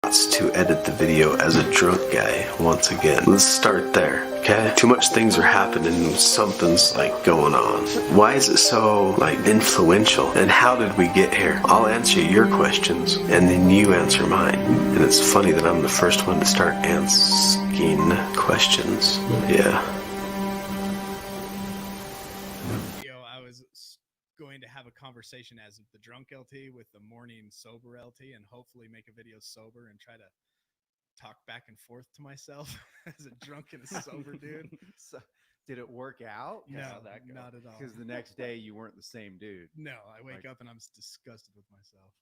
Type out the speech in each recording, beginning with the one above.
shots to edit the video as a drunk guy once again. Let's start there, okay? Too much things are happening, something's like going on. Why is it so like influential? And how did we get here? I'll answer your questions and then you answer mine. And it's funny that I'm the first one to start asking questions. Yeah. Going to have a conversation as the drunk LT with the morning sober LT and hopefully make a video sober and try to talk back and forth to myself as a drunk and a sober dude. So, did it work out? No, not at all. Because the next day you weren't the same dude. No, I wake up and I'm disgusted with myself.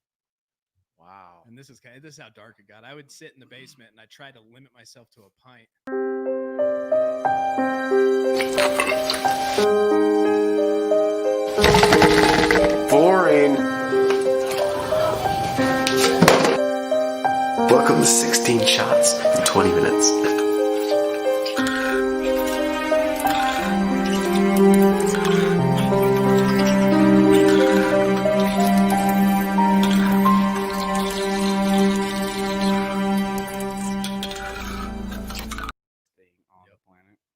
Wow. And this is how dark it got. I would sit in the basement and I tried to limit myself to a pint. Boring. Welcome to 16 shots in 20 minutes.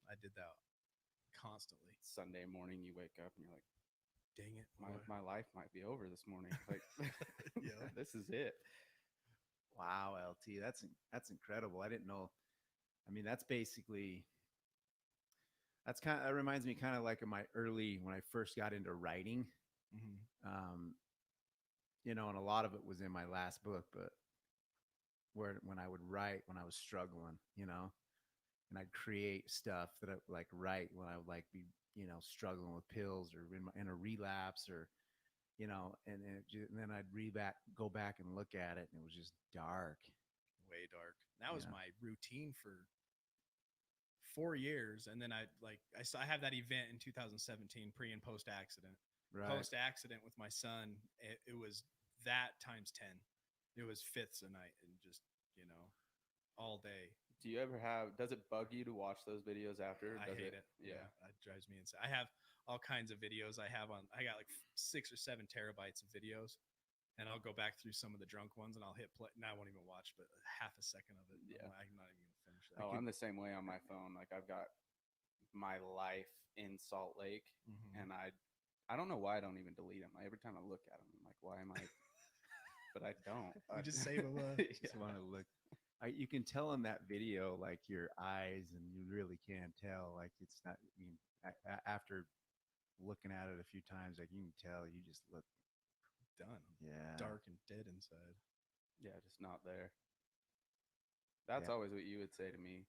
I did that constantly. Sunday morning, you wake up and you're like, dang it, my life might be over this morning. Like, yeah, this is it. Wow, LT, that's incredible. I didn't know. I mean, that reminds me kind of like in my when I first got into writing. Mm-hmm. And a lot of it was in my last book, but when I would write when I was struggling, and I'd create stuff that I like write when I would like be struggling with pills or in a relapse or and then I'd go back and look at it and it was just dark, way dark. That was my routine for 4 years, and then I have that event in 2017, pre and post accident. Right. Post accident with my son, it was that times 10. It was fifths a night and just all day. Do you ever does it bug you to watch those videos after? I hate it. Yeah. It drives me insane. I have all kinds of videos I got like 6 or 7 terabytes of videos, and I'll go back through some of the drunk ones and I'll hit play. Now I won't even watch, but half a second of it. Yeah. I'm not even going to finish that. I'm the same way on my phone. Like I've got my life in Salt Lake, and I don't know why I don't even delete them. Every time I look at them, I'm like, why am I? But I don't. You just save them. Just want to look. You can tell in that video, like your eyes, and you really can tell. Like it's not. After looking at it a few times, like you can tell, you just look done. Yeah, dark and dead inside. Yeah, just not there. That's always what you would say to me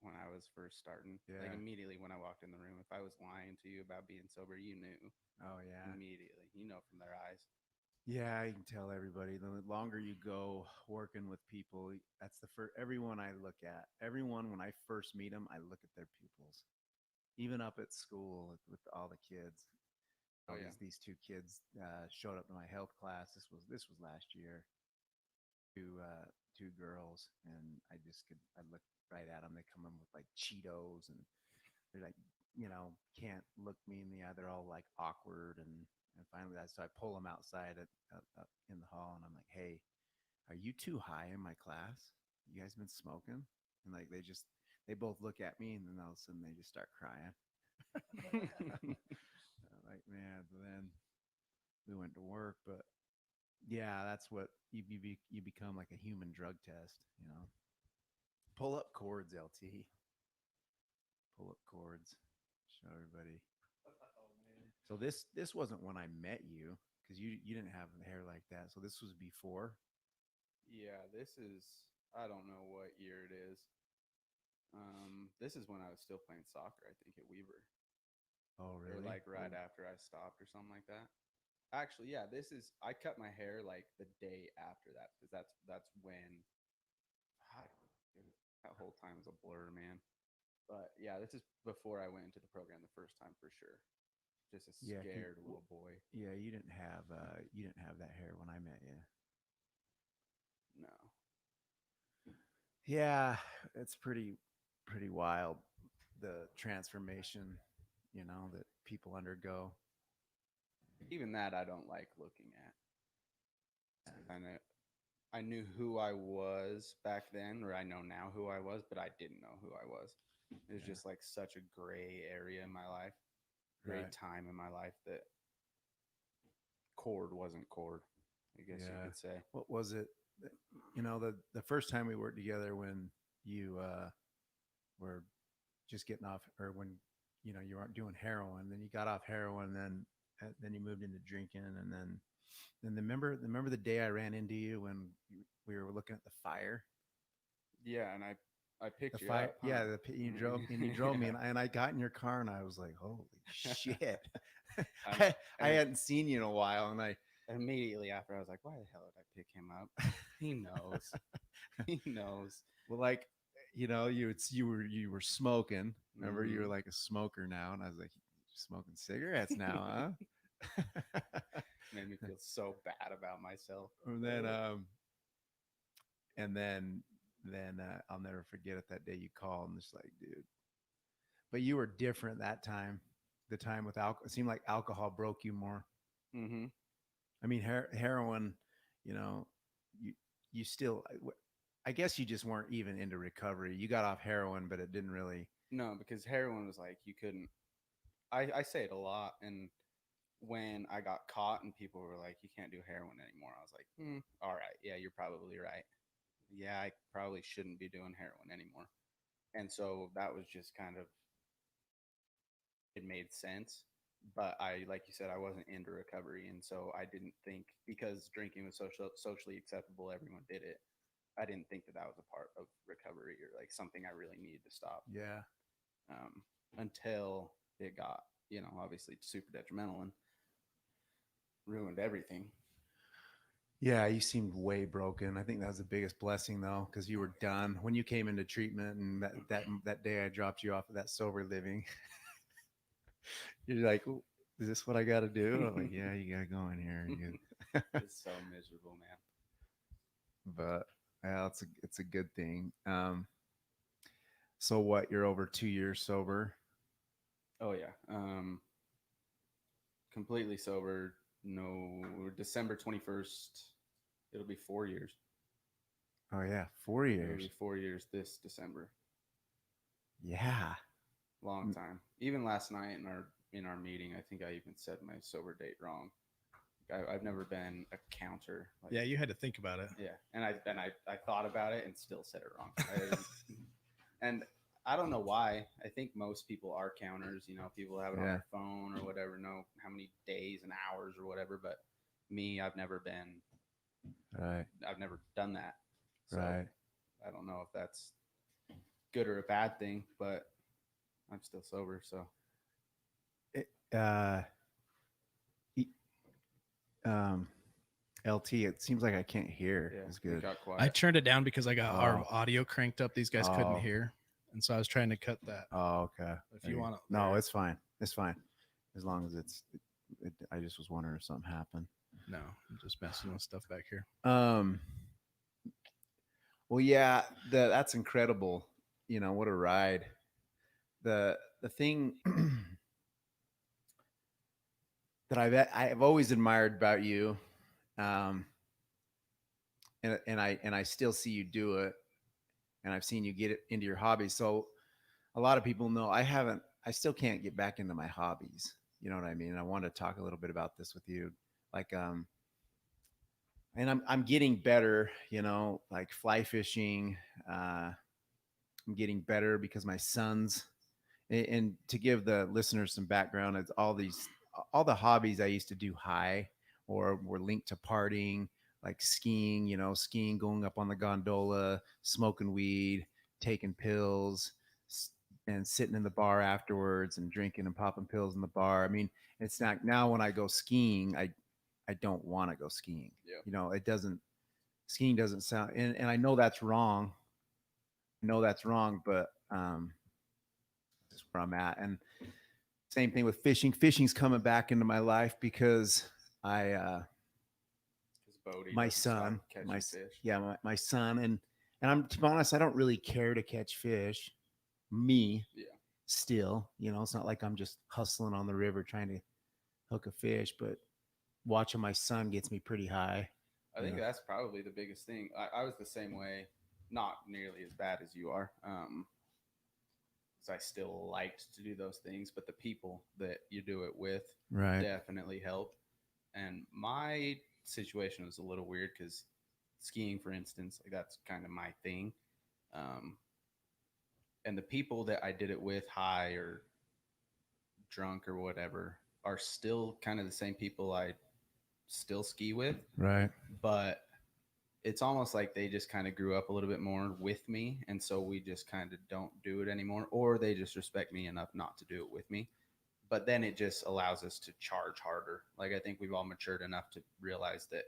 when I was first starting. Yeah. Like immediately when I walked in the room, if I was lying to you about being sober, you knew. Oh yeah. Immediately, from their eyes. Yeah, you can tell everybody. The longer you go working with people, that's the first. Everyone I look at, when I first meet them, I look at their pupils. Even up at school with all the kids. These 2 kids showed up to my health class. This was last year. Two girls, and I look right at them. They come in with like Cheetos, and they're like, can't look me in the eye. They're all like awkward, and finally, so I pull them outside in the hall, and I'm like, "Hey, are you too high in my class? You guys been smoking?" And like they both look at me, and then all of a sudden they just start crying. Like, man. Then we went to work, but yeah, that's what you become, like a human drug test. Pull up cords, LT. Pull up cords. Show everybody. So this wasn't when I met you, because you didn't have hair like that. So this was before. Yeah, this is, I don't know what year it is. This is when I was still playing soccer, I think, at Weaver. Oh, really? Or like right after I stopped or something like that. Actually, yeah, I cut my hair like the day after that, because that's when that whole time was a blur, man. But yeah, this is before I went into the program the first time for sure. Just a scared little boy. Yeah, you didn't have that hair when I met you. No. Yeah, it's pretty wild, the transformation, that people undergo. Even that I don't like looking at. And I knew who I was back then, or I know now who I was, but I didn't know who I was. It was just like such a gray area in my life, gray Right. time in my life that Cord wasn't Cord, I guess you Yeah. could say. What was it? You know, the first time we worked together when you were just getting off, or when you weren't doing heroin, then you got off heroin, then you moved into drinking, and then remember the day I ran into you when we were looking at the fire. Yeah, and I The picked you fire, up. Huh? yeah. You drove me, Yeah. and I got in your car, and I was like, "Holy shit!" I know. I hadn't seen you in a while, and I Immediately after, I was like, "Why the hell did I pick him up? He knows. He knows." well, like you were smoking. Remember, you were Mhm. like a smoker now, and I was like, "Smoking cigarettes now, huh?" Made me feel so bad about myself. and then and then I'll never forget it, that day you called and just like, dude. But you were different that time. The time with alcohol, it seemed like alcohol broke you more. Mm-hmm. I mean, heroin, you know, you you still, I guess you just weren't even into recovery. You got off heroin, but it didn't really. No, because heroin was like you couldn't. I say it a lot, and when I got caught and people were like, "You can't do heroin anymore," I was like, "All right, yeah, you're probably right. Yeah, I probably shouldn't be doing heroin anymore." And so that was just kind of, it made sense. But like you said, I wasn't into recovery, and so I didn't think, because drinking was socially acceptable, everyone did it. I didn't think that that was a part of recovery or like something I really needed to stop. Yeah. Until it got, obviously super detrimental and ruined everything. Yeah, you seemed way broken. I think that was the biggest blessing, though, because you were done when you came into treatment, and that day I dropped you off of that sober living. You're like, "Ooh, is this what I got to do?" I'm like, "Yeah, you got to go in here." It's so miserable, man. But yeah, it's a good thing. So what? You're over 2 years sober. Oh yeah. Completely sober. No, December 21st. It'll be 4 years. Oh yeah, 4 It'll be years. 4 years this December. Yeah. Long time. Even last night in our meeting, I think I even said my sober date wrong. I've never been a counter. Like, Yeah, you had to think about it. yeah, and I thought about it and still said it wrong. And I don't know why. I think most people are counters. People have it on Yeah. their phone or whatever, know how many days and hours or whatever. But me, I've never Right. done that. So Right. I don't know if that's good or a bad thing, but I'm still sober. So Uh, e- um, LT. It seems like I can't hear. yeah, It's it good. got quiet. I turned it down because I got our Oh. audio cranked up. These guys couldn't Oh. hear, and so I was trying to cut that. Oh, okay. If you want to, No, it's fine. It's fine. As long as I just was wondering if something happened. no, I'm just messing with stuff back here. Well, yeah, that's incredible. What a ride. The thing that I've always admired about you, and I still see you do it, and I've seen you get it into your hobbies. So a lot of people know I still can't get back into my hobbies. You know what I mean? And I want to talk a little bit about this with you. Like, and I'm getting better, like fly fishing. I'm getting better because my sons, and to give the listeners some background, it's all the hobbies I used to do high or were linked to partying, like skiing, skiing, going up on the gondola, smoking weed, taking pills, and sitting in the bar afterwards and drinking and popping pills in the bar. I mean, it's not, now when I go skiing, I don't want to go skiing. Yeah. Skiing doesn't sound, and I know that's wrong. But that's where I'm at. And same thing with fishing. Fishing's coming back into my life because my son, my son, and I'm, to be honest, I don't really care to catch fish. Me, Yeah. still, it's not like I'm just hustling on the river trying to hook a fish, but watching my son gets me pretty high. I think that's probably the biggest thing. I was the same way, not nearly as bad as you are. Because I still liked to do those things, but the people that you do it with Right. definitely help. And my situation was a little weird because skiing, for instance, like that's kind of my thing. Um, and the people that I did it with, high or drunk or whatever, are still kind of the same people I still ski with, Right. but it's almost like they just kind of grew up a little bit more with me. And so we just kind of don't do it anymore, or they just respect me enough not to do it with me. But then it just allows us to charge harder. Like I think we've all matured enough to realize that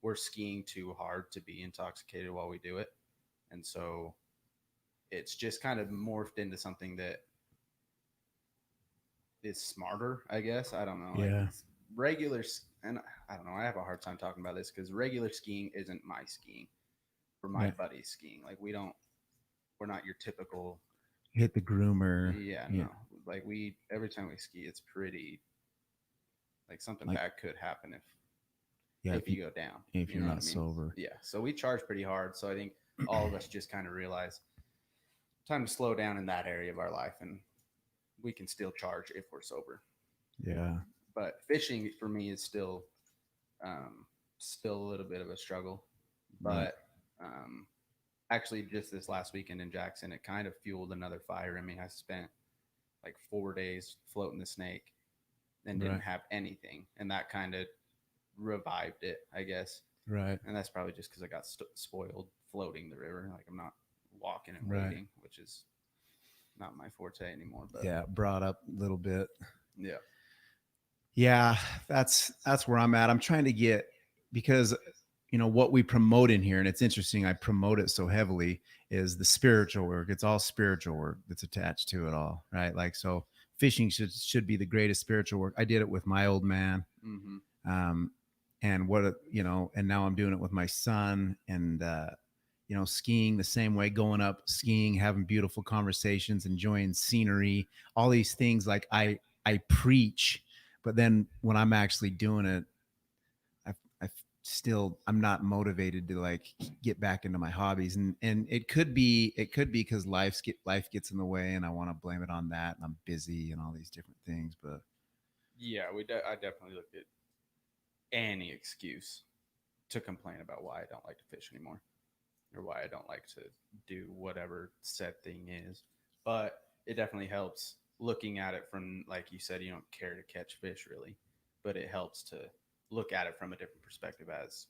we're skiing too hard to be intoxicated while we do it. And so it's just kind of morphed into something that is smarter, I guess. I don't know. Yeah. Like regular, and I don't know. I have a hard time talking about this because regular skiing isn't my skiing or my buddy's skiing. Like we're not your typical Hit the groomer. Yeah, no. Like every time we ski, it's pretty like something bad could happen if you go down. If you're not sober. Yeah. So we charge pretty hard. So I think all of us just kind of realize time to slow down in that area of our life, and we can still charge if we're sober. Yeah. But fishing for me is still a little bit of a struggle. But actually just this last weekend in Jackson, it kind of fueled another fire in me. I spent like 4 days floating the snake and didn't have anything. And that kind of revived it, I guess. Right. And that's probably just because I got spoiled floating the river. Like I'm not walking and wading, which is not my forte anymore. But yeah, brought up a little bit. Yeah. Yeah, that's where I'm at. I'm trying to get, because what we promote in here, and it's interesting, I promote it so heavily, is the spiritual work. It's all spiritual work that's attached to it all, right? Like, so fishing should be the greatest spiritual work. I did it with my old man. Mm-hmm. And and now I'm doing it with my son, and skiing the same way, going up skiing, having beautiful conversations, enjoying scenery, all these things. Like I preach, but then when I'm actually doing it, I'm not motivated to like get back into my hobbies, and it could be because life gets in the way, and I want to blame it on that, and I'm busy and all these different things. But yeah, I definitely looked at any excuse to complain about why I don't like to fish anymore, or why I don't like to do whatever said thing is. But it definitely helps looking at it from, like you said, you don't care to catch fish really, but it helps to look at it from a different perspective as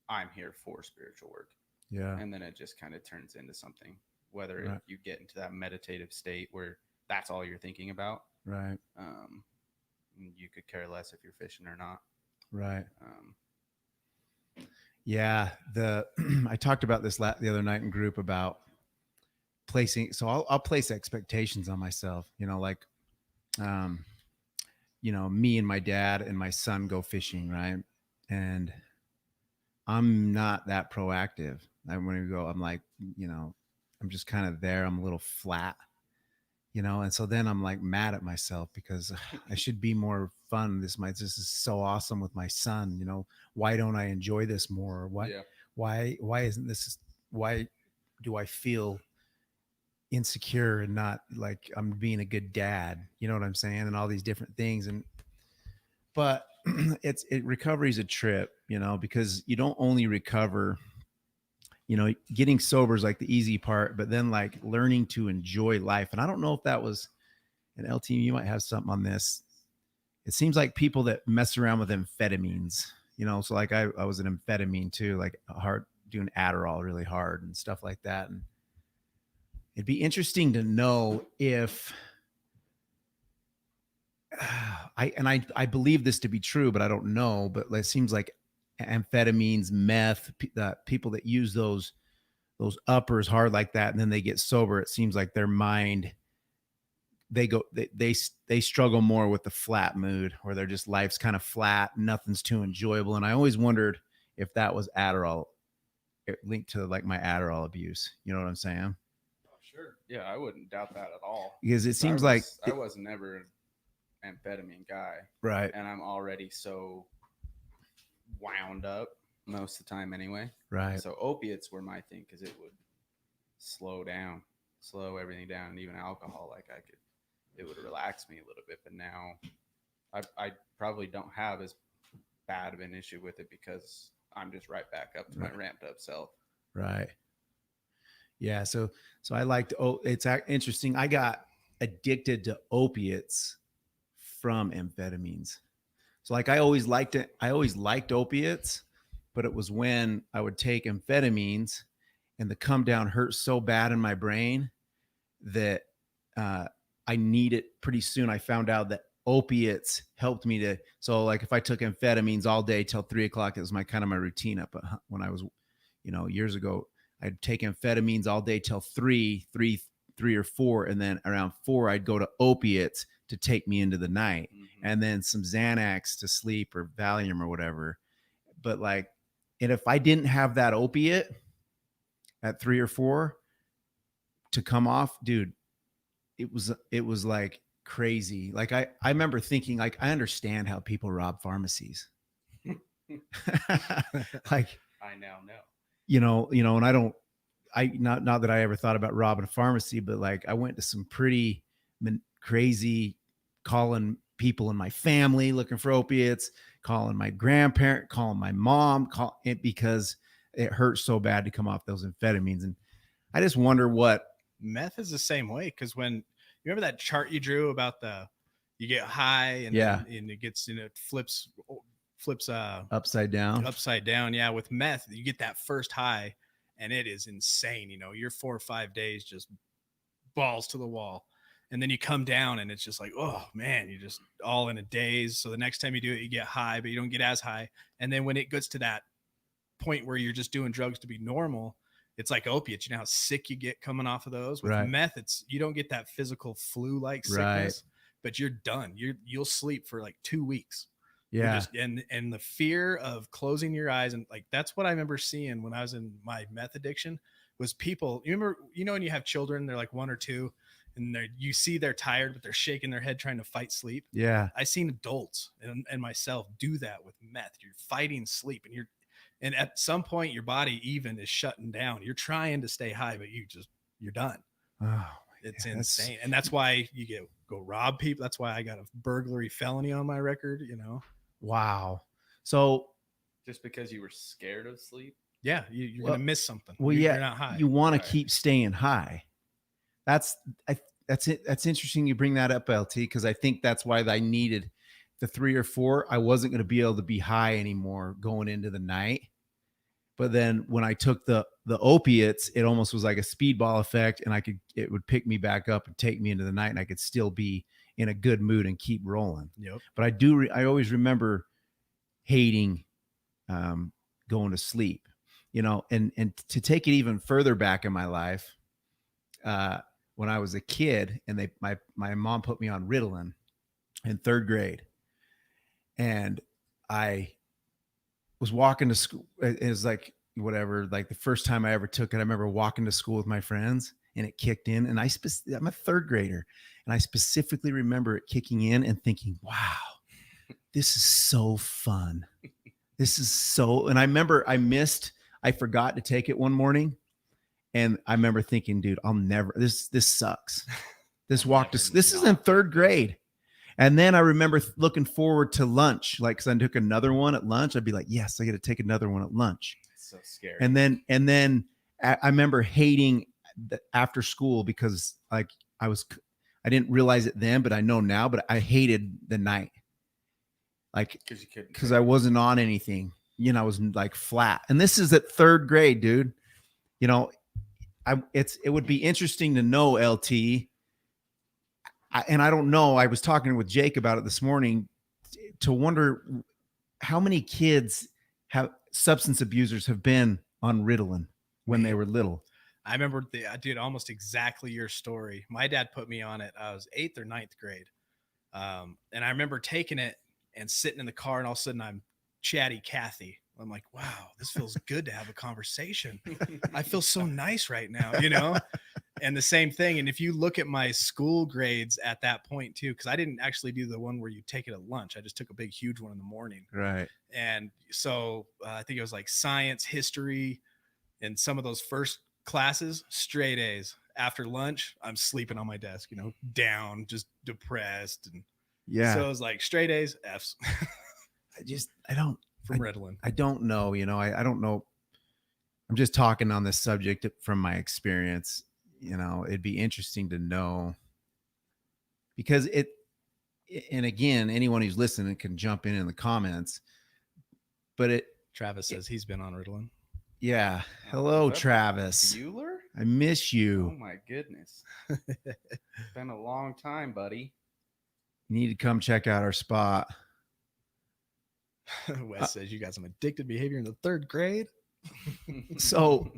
I'm here for spiritual work. Yeah. And then it just kind of turns into something, whether you get into that meditative state where that's all you're thinking about. Right. You could care less if you're fishing or not. Right. Yeah. I talked about this the other night in group about placing. So I'll place expectations on myself, like, me and my dad and my son go fishing, right? And I'm not that proactive. When we go, I'm like, I'm just kind of there. I'm a little flat, and so then I'm like mad at myself because I should be more fun. This is so awesome with my son. Why don't I enjoy this more? Why isn't this? Why do I feel insecure and not like I'm being a good dad? You know what I'm saying? And all these different things. But recovery is a trip, because you don't only recover, getting sober is like the easy part, but then like learning to enjoy life. And I don't know if that was an LT, you might have something on this. It seems like people that mess around with amphetamines, so like I was an amphetamine too, like doing Adderall really hard and stuff like that. And it'd be interesting to know if I believe this to be true, but I don't know. But it seems like amphetamines, meth, people that use those uppers hard like that, and then they get sober, it seems like their mind, they struggle more with the flat mood, where they're just, life's kind of flat, nothing's too enjoyable. And I always wondered if that was Adderall, linked to like my Adderall abuse. You know what I'm saying? Oh, sure. Yeah, I wouldn't doubt that at all. Because it seems I was never an amphetamine guy. Right. And I'm already so wound up. most of the time anyway. Right. So opiates were my thing because it would slow everything down, and even alcohol, like it would relax me a little bit. But now I probably don't have as bad of an issue with it because I'm just right back up to my ramped up self. Right. Yeah. So I liked, it's interesting. I got addicted to opiates from amphetamines. So like I always liked it. I always liked opiates, but it was when I would take amphetamines and the come down hurt so bad in my brain that I need it pretty soon. I found out that opiates helped me to, so like if I took amphetamines all day till 3:00, it was my kind of my routine up when I was, years ago. I'd take amphetamines all day till 3 or 4, and then around 4 I'd go to opiates to take me into the night, and then some Xanax to sleep or Valium or whatever. But like, and if I didn't have that opiate at 3 or 4 to come off, dude, it was like crazy. Like I remember thinking, like, I understand how people rob pharmacies. Like, I now know. And not that I ever thought about robbing a pharmacy, but like I went to some pretty crazy, calling people in my family looking for opiates, calling my grandparent, calling my mom, because it hurt so bad to come off those amphetamines. And I just wonder what meth is the same way. Cause when you remember that chart you drew about you get high and and it gets, it flips upside down. Yeah. With meth, you get that first high and it is insane. You're 4 or 5 days, just balls to the wall. And then you come down and it's just like, oh man, you're just all in a daze. So the next time you do it, you get high, but you don't get as high. And then when it gets to that point where you're just doing drugs to be normal, it's like opiates. You know how sick you get coming off of those? With meth, you don't get that physical flu-like sickness, but you're done. You'll sleep for like 2 weeks. Yeah. And the fear of closing your eyes, and like, that's what I remember seeing when I was in my meth addiction, was people, you remember, when you have children, they're like 1 or 2, and you see they're tired, but they're shaking their head trying to fight sleep. Yeah. I seen adults and myself do that with meth. You're fighting sleep, and at some point your body even is shutting down. You're trying to stay high, but you're done. Oh, it's insane. And that's why you go rob people. That's why I got a burglary felony on my record, Wow. So just because you were scared of sleep? Yeah. You're going to miss something. Well, you're not high. You want to keep staying high. That's it. That's interesting. You bring that up, LT, because I think that's why I needed the 3 or 4. I wasn't going to be able to be high anymore going into the night. But then when I took the opiates, it almost was like a speedball effect, and it would pick me back up and take me into the night, and I could still be in a good mood and keep rolling. Yep. But I always remember hating going to sleep, and to take it even further back in my life, when I was a kid, and my mom put me on Ritalin in 3rd grade, and I was walking to school. It was like whatever, like the first time I ever took it. I remember walking to school with my friends, and it kicked in. And I'm a 3rd grader, and I specifically remember it kicking in and thinking, "Wow, this is so fun. This is so." And I remember I forgot to take it one morning. And I remember thinking, dude, I'll never, this sucks. This is in 3rd grade. And then I remember looking forward to lunch, like, cause I took another one at lunch. I'd be like, yes, I got to take another one at lunch. It's so scary. And then I remember hating after school because like I didn't realize it then, but I know now, but I hated the night. Like, cause I wasn't on anything, I was like flat. And this is at 3rd grade, dude. It would be interesting to know, LT, and I don't know, I was talking with Jake about it this morning, to wonder how many kids substance abusers have been on Ritalin when they were little. I remember I did almost exactly your story. My dad put me on it. I was 8th or 9th grade. And I remember taking it and sitting in the car, and all of a sudden I'm chatty Kathy. I'm like, wow, this feels good to have a conversation. I feel so nice right now, And the same thing. And if you look at my school grades at that point too, because I didn't actually do the one where you take it at lunch. I just took a big, huge one in the morning. Right. And so I think it was like science, history, and some of those first classes, straight A's. After lunch, I'm sleeping on my desk, down, just depressed. And Yeah. so it was like straight A's, F's. I don't from Ritalin. I don't know, I don't know. I'm just talking on this subject from my experience. It'd be interesting to know, because and again, anyone who's listening can jump in the comments, but Travis says he's been on Ritalin. Yeah. Hello, Travis. Bueller? I miss you. Oh my goodness. It's been a long time, buddy. You need to come check out our spot. Wes says you got some addictive behavior in the 3rd grade. So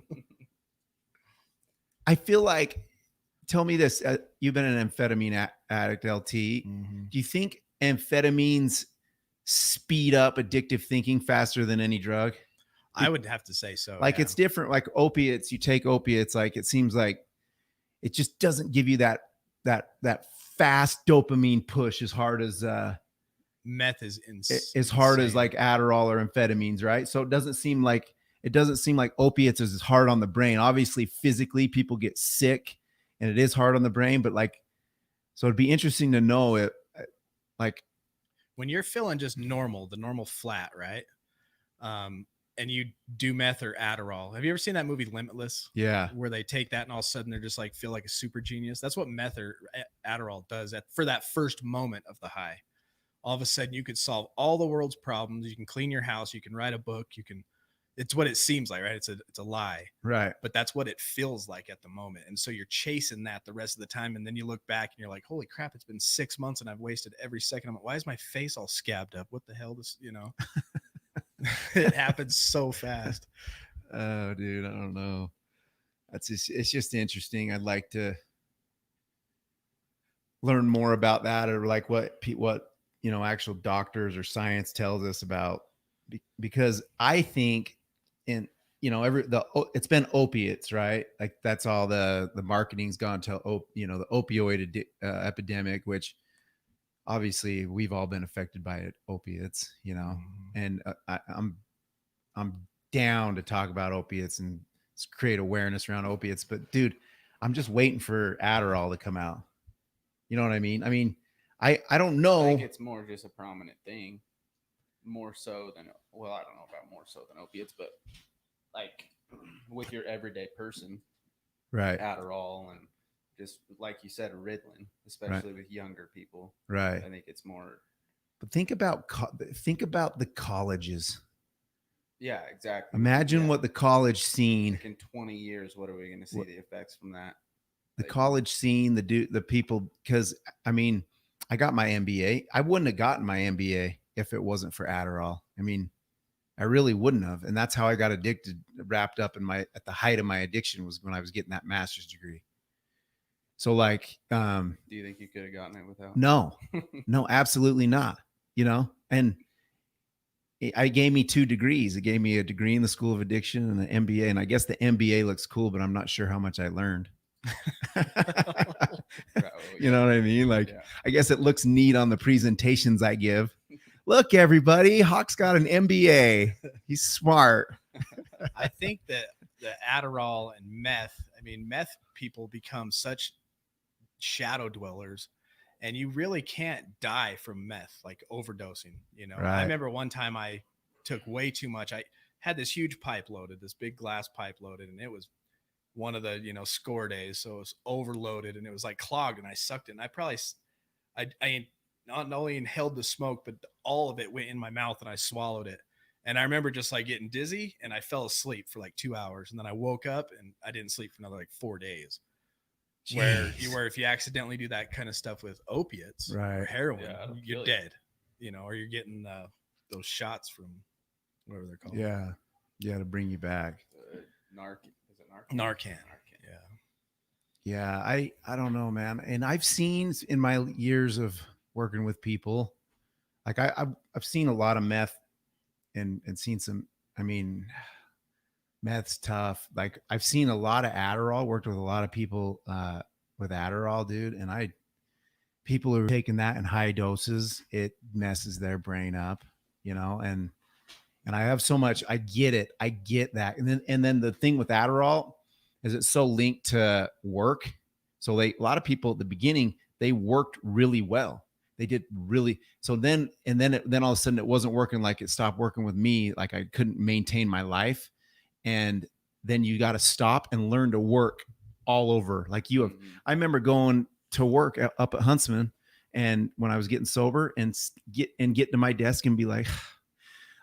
I feel like, tell me this, you've been an amphetamine addict, LT. Mm-hmm. Do you think amphetamines speed up addictive thinking faster than any drug? I would have to say so. Like, it's different. Like opiates, you take opiates, like it seems like it just doesn't give you that fast dopamine push as hard as meth is as hard as like Adderall or amphetamines, right? So it doesn't seem like opiates is as hard on the brain. Obviously, physically, people get sick, and it is hard on the brain. But so it'd be interesting to know it, like when you're feeling just normal, the normal flat, right? And you do meth or Adderall. Have you ever seen that movie Limitless? Yeah. Where they take that and all of a sudden they're just like feel like a super genius. That's what meth or Adderall does for that first moment of the high. All of a sudden you could solve all the world's problems. You can clean your house. You can write a book. It's what it seems like, right? It's a lie. Right. But that's what it feels like at the moment. And so you're chasing that the rest of the time. And then you look back and you're like, holy crap, it's been 6 months and I've wasted every second. Why is my face all scabbed up? What the hell it happens so fast. Oh, dude, I don't know. It's just interesting. I'd like to learn more about that, or like what actual doctors or science tells us about, because I think it's been opiates, right? Like that's all the marketing's gone to the opioid epidemic, which obviously we've all been affected by it, opiates, and I'm down to talk about opiates and create awareness around opiates. But dude, I'm just waiting for Adderall to come out. You know what I mean? I don't know. I think it's more just a prominent thing, more so than, well, I don't know about more so than opiates, but like with your everyday person, right? Adderall and just like you said, Ritalin, especially with younger people, right? I think it's more. But think about the colleges. Yeah, exactly. Imagine what the college scene, like in 20 years, what are we going to see the effects from that? The college scene, the people, because I got my MBA. I wouldn't have gotten my MBA if it wasn't for Adderall. I really wouldn't have. And that's how I got addicted, wrapped up at the height of my addiction was when I was getting that master's degree. So like, do you think you could have gotten it without? No, absolutely not. And it gave me 2 degrees. It gave me a degree in the School of Addiction and an MBA. And I guess the MBA looks cool, but I'm not sure how much I learned. You know what I mean? Like, yeah. I guess it looks neat on the presentations I give. Look, everybody, Hawk's got an MBA. He's smart. I think that the Adderall and meth, meth people become such shadow dwellers, and you really can't die from meth, like overdosing, Right. I remember one time I took way too much. I had this huge pipe loaded, this big glass pipe loaded, and it was one of the, score days. So it was overloaded and it was like clogged, and I sucked it. And I not only inhaled the smoke, but all of it went in my mouth and I swallowed it. And I remember just like getting dizzy, and I fell asleep for like 2 hours. And then I woke up and I didn't sleep for another like 4 days. Where if you accidentally do that kind of stuff with opiates, right, or heroin, you're dead, or you're getting those shots from whatever they're called. Yeah, to bring you back. Narcan. Yeah. I don't know, man. And I've seen in my years of working with people, like I've seen a lot of meth and seen some. Meth's tough. Like I've seen a lot of Adderall, worked with a lot of people with Adderall, dude. And people who are taking that in high doses, it messes their brain up, you know, and I have so much, I get it. I get that. And then the thing with Adderall is it's so linked to work. So a lot of people at the beginning, they worked really well. They did really, so then all of a sudden it wasn't working. Like it stopped working with me. Like I couldn't maintain my life. And then you got to stop and learn to work all over. Like you have, I remember going to work up at Huntsman, and when I was getting sober, and get to my desk and be like,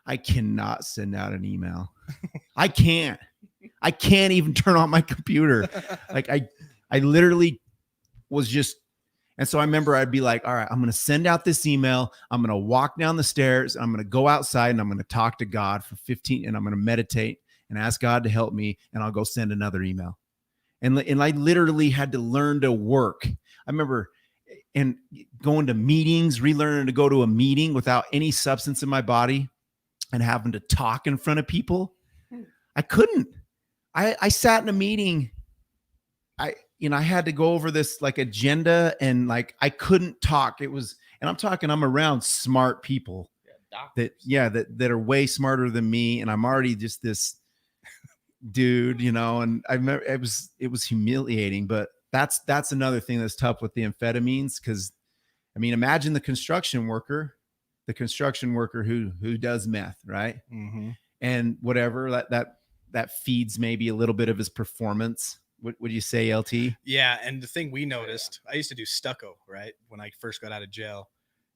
I cannot send out an email. I can't even turn on my computer. Like I literally was just, and so I remember I'd be like, all right, I'm going to send out this email. I'm going to walk down the stairs. I'm going to go outside and I'm going to talk to God for 15, and I'm going to meditate and ask God to help me. And I'll go send another email. And I literally had to learn to work. I remember and going to meetings, relearning to go to a meeting without any substance in my body and having to talk in front of people. I couldn't. I sat in a meeting. I had to go over this like agenda, and like I couldn't talk. It was, and I'm around smart people that are way smarter than me, and I'm already just this dude, you know. And I remember it was humiliating. But that's another thing that's tough with the amphetamines, because I mean, imagine the construction worker who does meth, right? Mm-hmm. And whatever that feeds maybe a little bit of his performance. What would you say, LT? Yeah, and the thing we noticed, I used to do stucco, right, when I first got out of jail.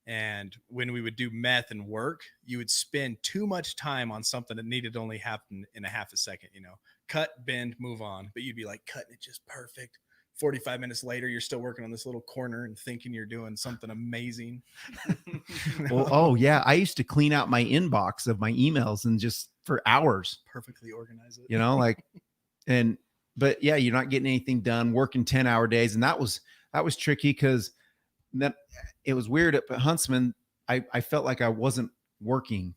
And when we would do meth and work, you would spend too much time on something that needed to only happen in a half a second, you know, cut, bend, move on. But you'd be like cutting it just perfect. 45 minutes later, you're still working on this little corner and thinking you're doing something amazing. Well, oh yeah. I used to clean out my inbox of my emails and just for hours, perfectly organize it, you know, like, but yeah, you're not getting anything done, working 10-hour days. And that was tricky, because that it was weird at Huntsman. I felt like I wasn't working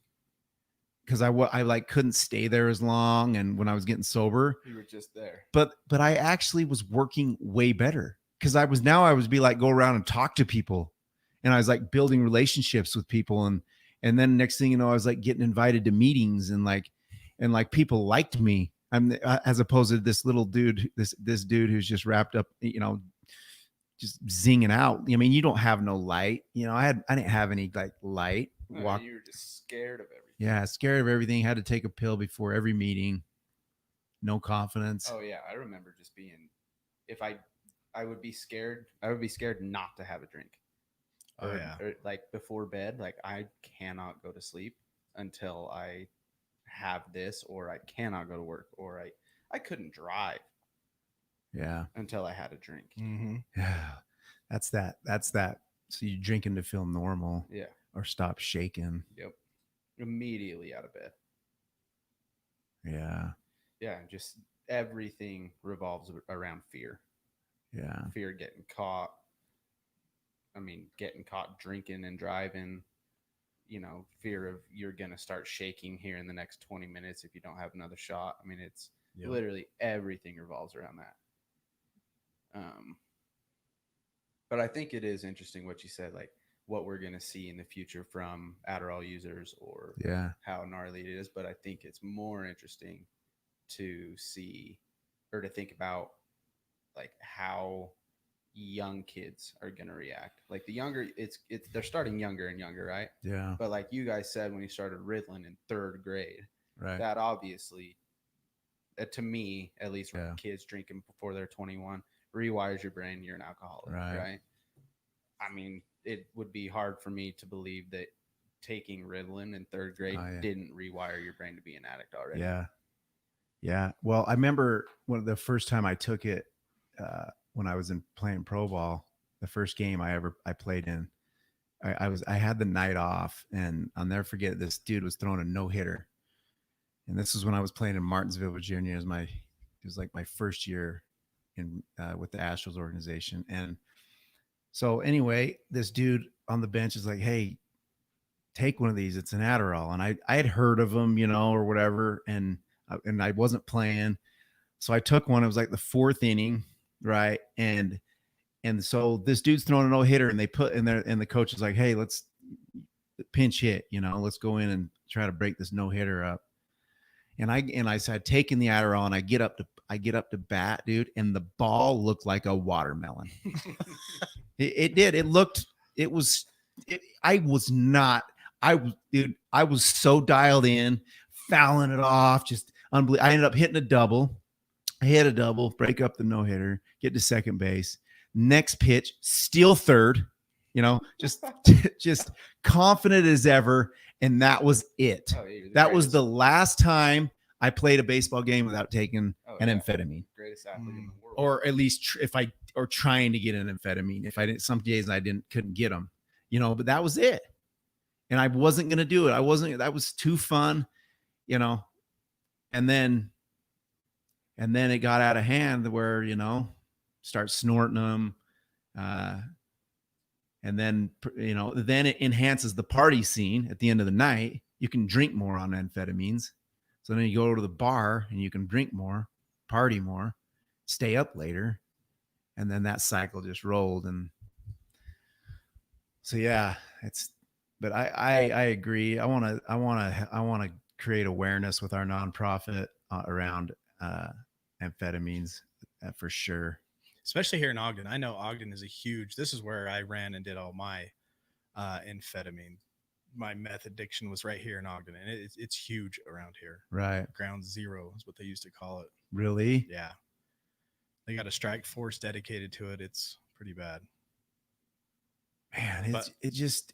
because I like couldn't stay there as long. And when I was getting sober, you were just there. But I actually was working way better, because I was be like, go around and talk to people. And I was like building relationships with people. And then next thing you know, I was like getting invited to meetings, and like people liked me. As opposed to this little dude, this dude who's just wrapped up, you know, just zinging out. I mean, you don't have no light, you know. I didn't have any like light. You were just scared of everything. Yeah, scared of everything. Had to take a pill before every meeting. No confidence. Oh yeah, I remember just being, if I would be scared not to have a drink. Or like before bed, like I cannot go to sleep until I have this, or I cannot go to work, or I couldn't drive. Yeah. Until I had a drink. Mm-hmm. Yeah. That's that. So you're drinking to feel normal. Yeah. Or stop shaking. Yep. Immediately out of bed. Yeah. Yeah. Just everything revolves around fear. Yeah. Fear of getting caught. I mean, getting caught drinking and driving. You know, fear of you're going to start shaking here in the next 20 minutes if you don't have another shot. I mean, it's literally everything revolves around that. But I think it is interesting what you said, like what we're going to see in the future from Adderall users, or how gnarly it is. But I think it's more interesting to see, or to think about, like how young kids are going to react. Like the younger they're starting younger and younger, right? Yeah. But like you guys said, when you started Ritalin in 3rd grade, right, that obviously, to me at least, kids drinking before they're 21 rewires your brain. You're an alcoholic, right? I mean, it would be hard for me to believe that taking Ritalin in 3rd grade didn't rewire your brain to be an addict already. Yeah. Well, I remember the first time I took it, when I was playing pro ball, the first game I played in, I had the night off, and I'll never forget, this dude was throwing a no-hitter. And this was when I was playing in Martinsville, Virginia. It was like my first year with the Astros organization. And so anyway, this dude on the bench is like, hey, take one of these. It's an Adderall. And I had heard of them, you know, or whatever. And and I wasn't playing. So I took one. It was like the 4th inning, right? And so this dude's throwing a no hitter, and they put in there, and the coach is like, "Hey, let's pinch hit. Let's go in and try to break this no hitter up." And I said, taking the Adderall, and I get up to bat, dude, and the ball looked like a watermelon. It did. I was not. Dude, I was so dialed in, fouling it off, just unbelievable. I ended up hitting a double. I hit a double, break up the no hitter, get to second base. Next pitch, steal third. Just confident as ever, and that was it. Oh, yeah, that was the last time I played a baseball game without taking an amphetamine. Greatest athlete in the world. Or at least trying to get an amphetamine. If I didn't, some days I couldn't get them, but that was it. And I wasn't going to do it. That was too fun, and then it got out of hand where, start snorting them. And then, then it enhances the party scene at the end of the night. You can drink more on amphetamines. So then you go to the bar and you can drink more, party more, stay up later. And then that cycle just rolled. And so, yeah, but I agree. I want to create awareness with our nonprofit around amphetamines for sure. Especially here in Ogden. I know Ogden is this is where I ran and did all my amphetamine. My meth addiction was right here in Ogden, and it's huge around here. Right. Ground zero is what they used to call it. Really? Yeah. They got a strike force dedicated to it. It's pretty bad. Man, it just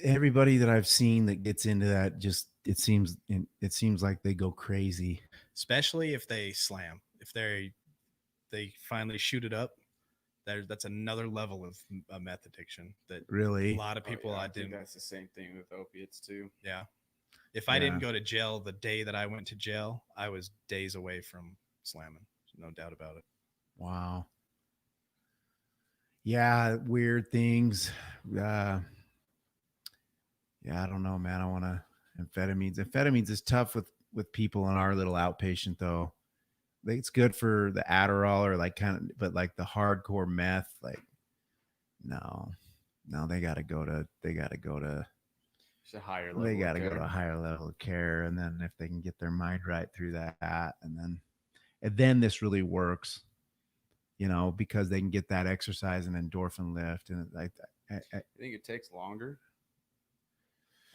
everybody that I've seen that gets into that, it seems like they go crazy. Especially if they slam. If they finally shoot it up, that's another level of meth addiction that really a lot of people I think that's the same thing with opiates too. Yeah. If I didn't go to jail the day that I went to jail, I was days away from slamming. No doubt about it. Wow. Yeah, weird things. Yeah, I don't know, man. I want to amphetamines. Amphetamines is tough with people in our little outpatient though. It's good for the Adderall or but like the hardcore meth, like no, they got to go to a higher level. They got to go to a higher level of care, and then if they can get their mind right through that, and then this really works, because they can get that exercise and endorphin lift, and I think it takes longer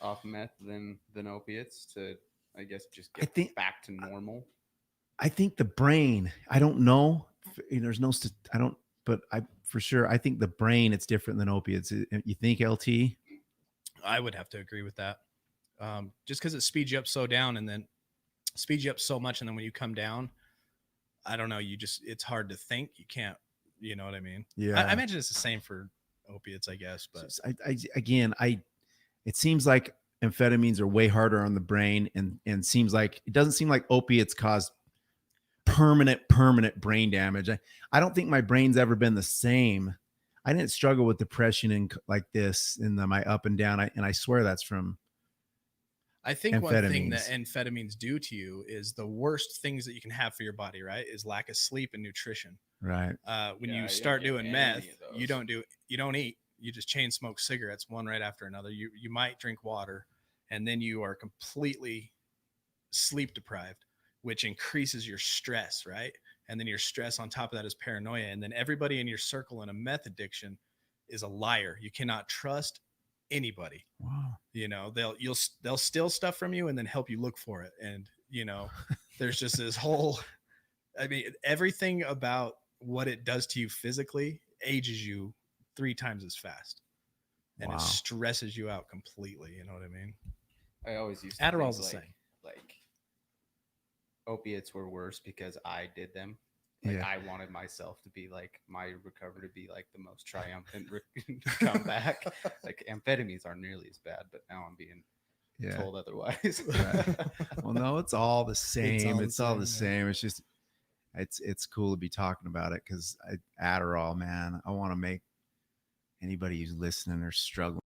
off meth than opiates to, I guess, just get back to normal. I think the brain, I don't know. There's no, but for sure, I think the brain, it's different than opiates. You think, LT? I would have to agree with that. Just because it speeds you up so down and then speeds you up so much. And then when you come down, I don't know, it's hard to think. You can't, you know what I mean? Yeah. I imagine it's the same for opiates, I guess. But it seems like amphetamines are way harder on the brain, and it doesn't seem like opiates cause permanent brain damage. I don't think my brain's ever been the same. I didn't struggle with depression and like this in my up and down. And I swear that's from I think one thing that amphetamines do to you is the worst things that you can have for your body, right? Is lack of sleep and nutrition. Right. When you start doing meth, you don't eat. You just chain smoke cigarettes, one right after another. You might drink water, and then you are completely sleep deprived, which increases your stress, right? And then your stress on top of that is paranoia. And then everybody in your circle in a meth addiction is a liar. You cannot trust anybody. Wow. They'll steal stuff from you and then help you look for it. And, there's just this whole, everything about what it does to you physically ages you 3 times as fast. And it stresses you out completely. You know what I mean? I always used Adderall's the same. Like opiates were worse because I did them. I wanted myself to be like, my recovery to be like the most triumphant comeback. Like amphetamines aren't nearly as bad, but now I'm being told otherwise. Right. Well, no, it's all the same. It's all the same. It's just, it's cool to be talking about it because Adderall, man, I want to make anybody who's listening or struggling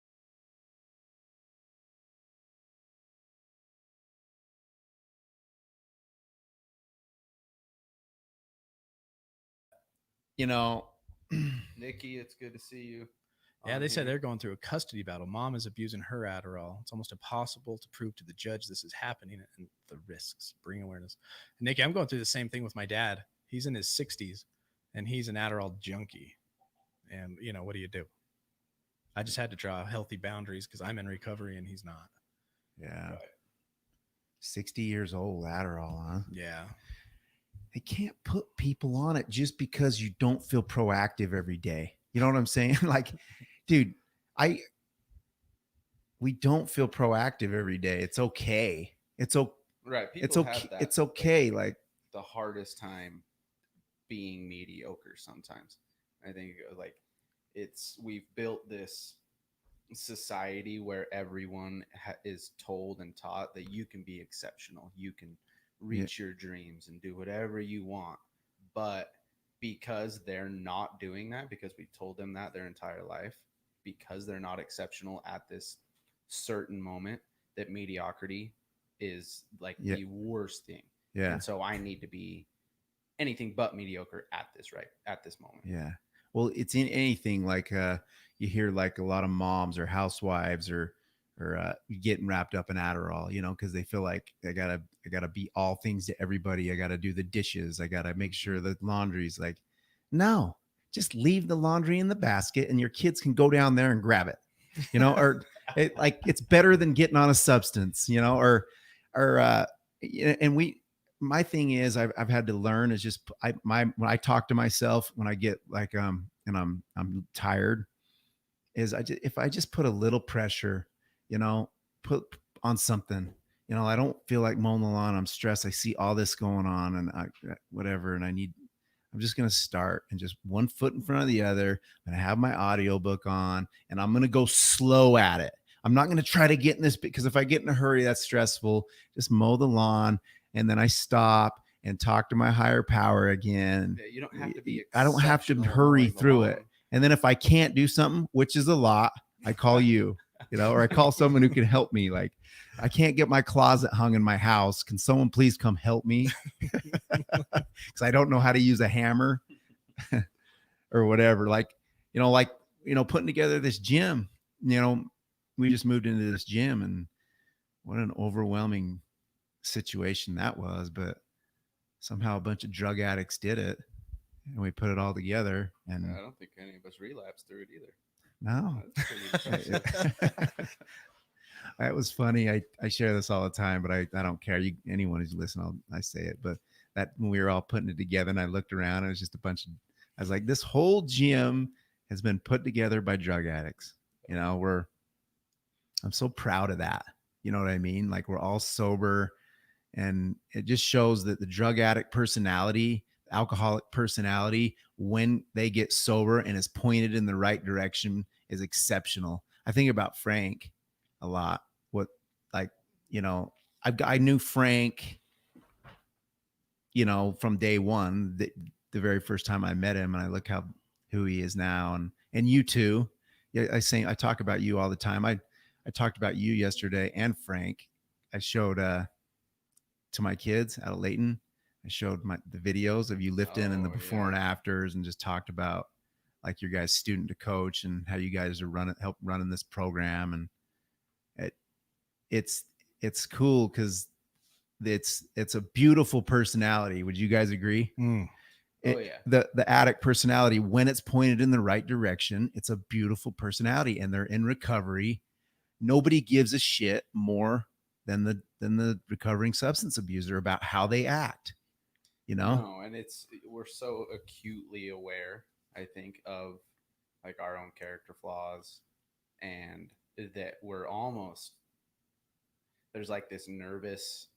you know, Nikki, it's good to see you. Yeah, on they said here. they're going through a custody battle. Mom is abusing her Adderall. It's almost impossible to prove to the judge this is happening and the risks. Bring awareness. Nikki, I'm going through the same thing with my dad. He's in his 60s and he's an Adderall junkie. And, you know, what do you do? I just had to draw healthy boundaries because I'm in recovery and he's not. yeah, Right. 60 years old, Adderall, huh? Yeah. They can't put people on it just because you don't feel proactive every day. You know what I'm saying? Like, dude, we don't feel proactive every day. It's okay. Right. It's People okay. have that. It's okay. Like, the hardest time being mediocre sometimes. I think like we've built this society where everyone is told and taught that you can be exceptional, you can reach your dreams and do whatever you want. But because they're not doing that, because we told them that their entire life, because they're not exceptional at this certain moment, that mediocrity is like Yeah. the worst thing. yeah. And so I need to be anything but mediocre at this moment. Yeah. Well, it's in anything like you hear like a lot of moms or housewives or getting wrapped up in Adderall, you know, because they feel like I gotta be all things to everybody. I gotta do the dishes. I gotta make sure the laundry's like, no, just leave the laundry in the basket and your kids can go down there and grab it, you know, or it's better than getting on a substance, you know, or and my thing is I've had to learn is just when I talk to myself when I get like and I'm tired is if I just put a little pressure, you know, put on something, you know, I don't feel like mowing the lawn. I'm stressed. I see all this going on and whatever, and I'm just going to start and just one foot in front of the other. I'm going to have my audiobook on and I'm going to go slow at it. I'm not going to try to get in this because if I get in a hurry, that's stressful. Just mow the lawn and then I stop and talk to my higher power again. Yeah, you don't have to be. I don't have to exceptional hurry mowing the through lawn. it. And then if I can't do something, which is a lot, I call you, you know, or I call someone who can help me. Like, I can't get my closet hung in my house. Can someone please come help me? Because I don't know how to use a hammer or whatever. Like, putting together this gym, you know, we just moved into this gym and what an overwhelming situation that was. But somehow a bunch of drug addicts did it and we put it all together. And I don't think any of us relapsed through it either. no, That's pretty impressive. that was funny. I share this all the time, but I don't care. Anyone who's listening, I say it. But that when we were all putting it together and I looked around, it was just I was like, this whole gym has been put together by drug addicts. You know, I'm so proud of that. You know what I mean? Like we're all sober and it just shows that the drug addict personality, alcoholic personality, when they get sober and is pointed in the right direction is exceptional. I think about Frank a lot. Like, you know, I knew Frank, you know, from day one, the very first time I met him, and I look who he is now, and you too. Yeah, I talk about you all the time. I talked about you yesterday and Frank. I showed to my kids out of Layton. I showed the videos of you lifting and the before and afters, and just talked about like your guys' student to coach and how you guys are help running this program, and it's cool because it's a beautiful personality. Would you guys agree? The addict personality, when it's pointed in the right direction, it's a beautiful personality, and they're in recovery. Nobody gives a shit more than the recovering substance abuser about how they act. You know? No, and we're so acutely aware, I think, of like our own character flaws, and that we're almost there's like this nervous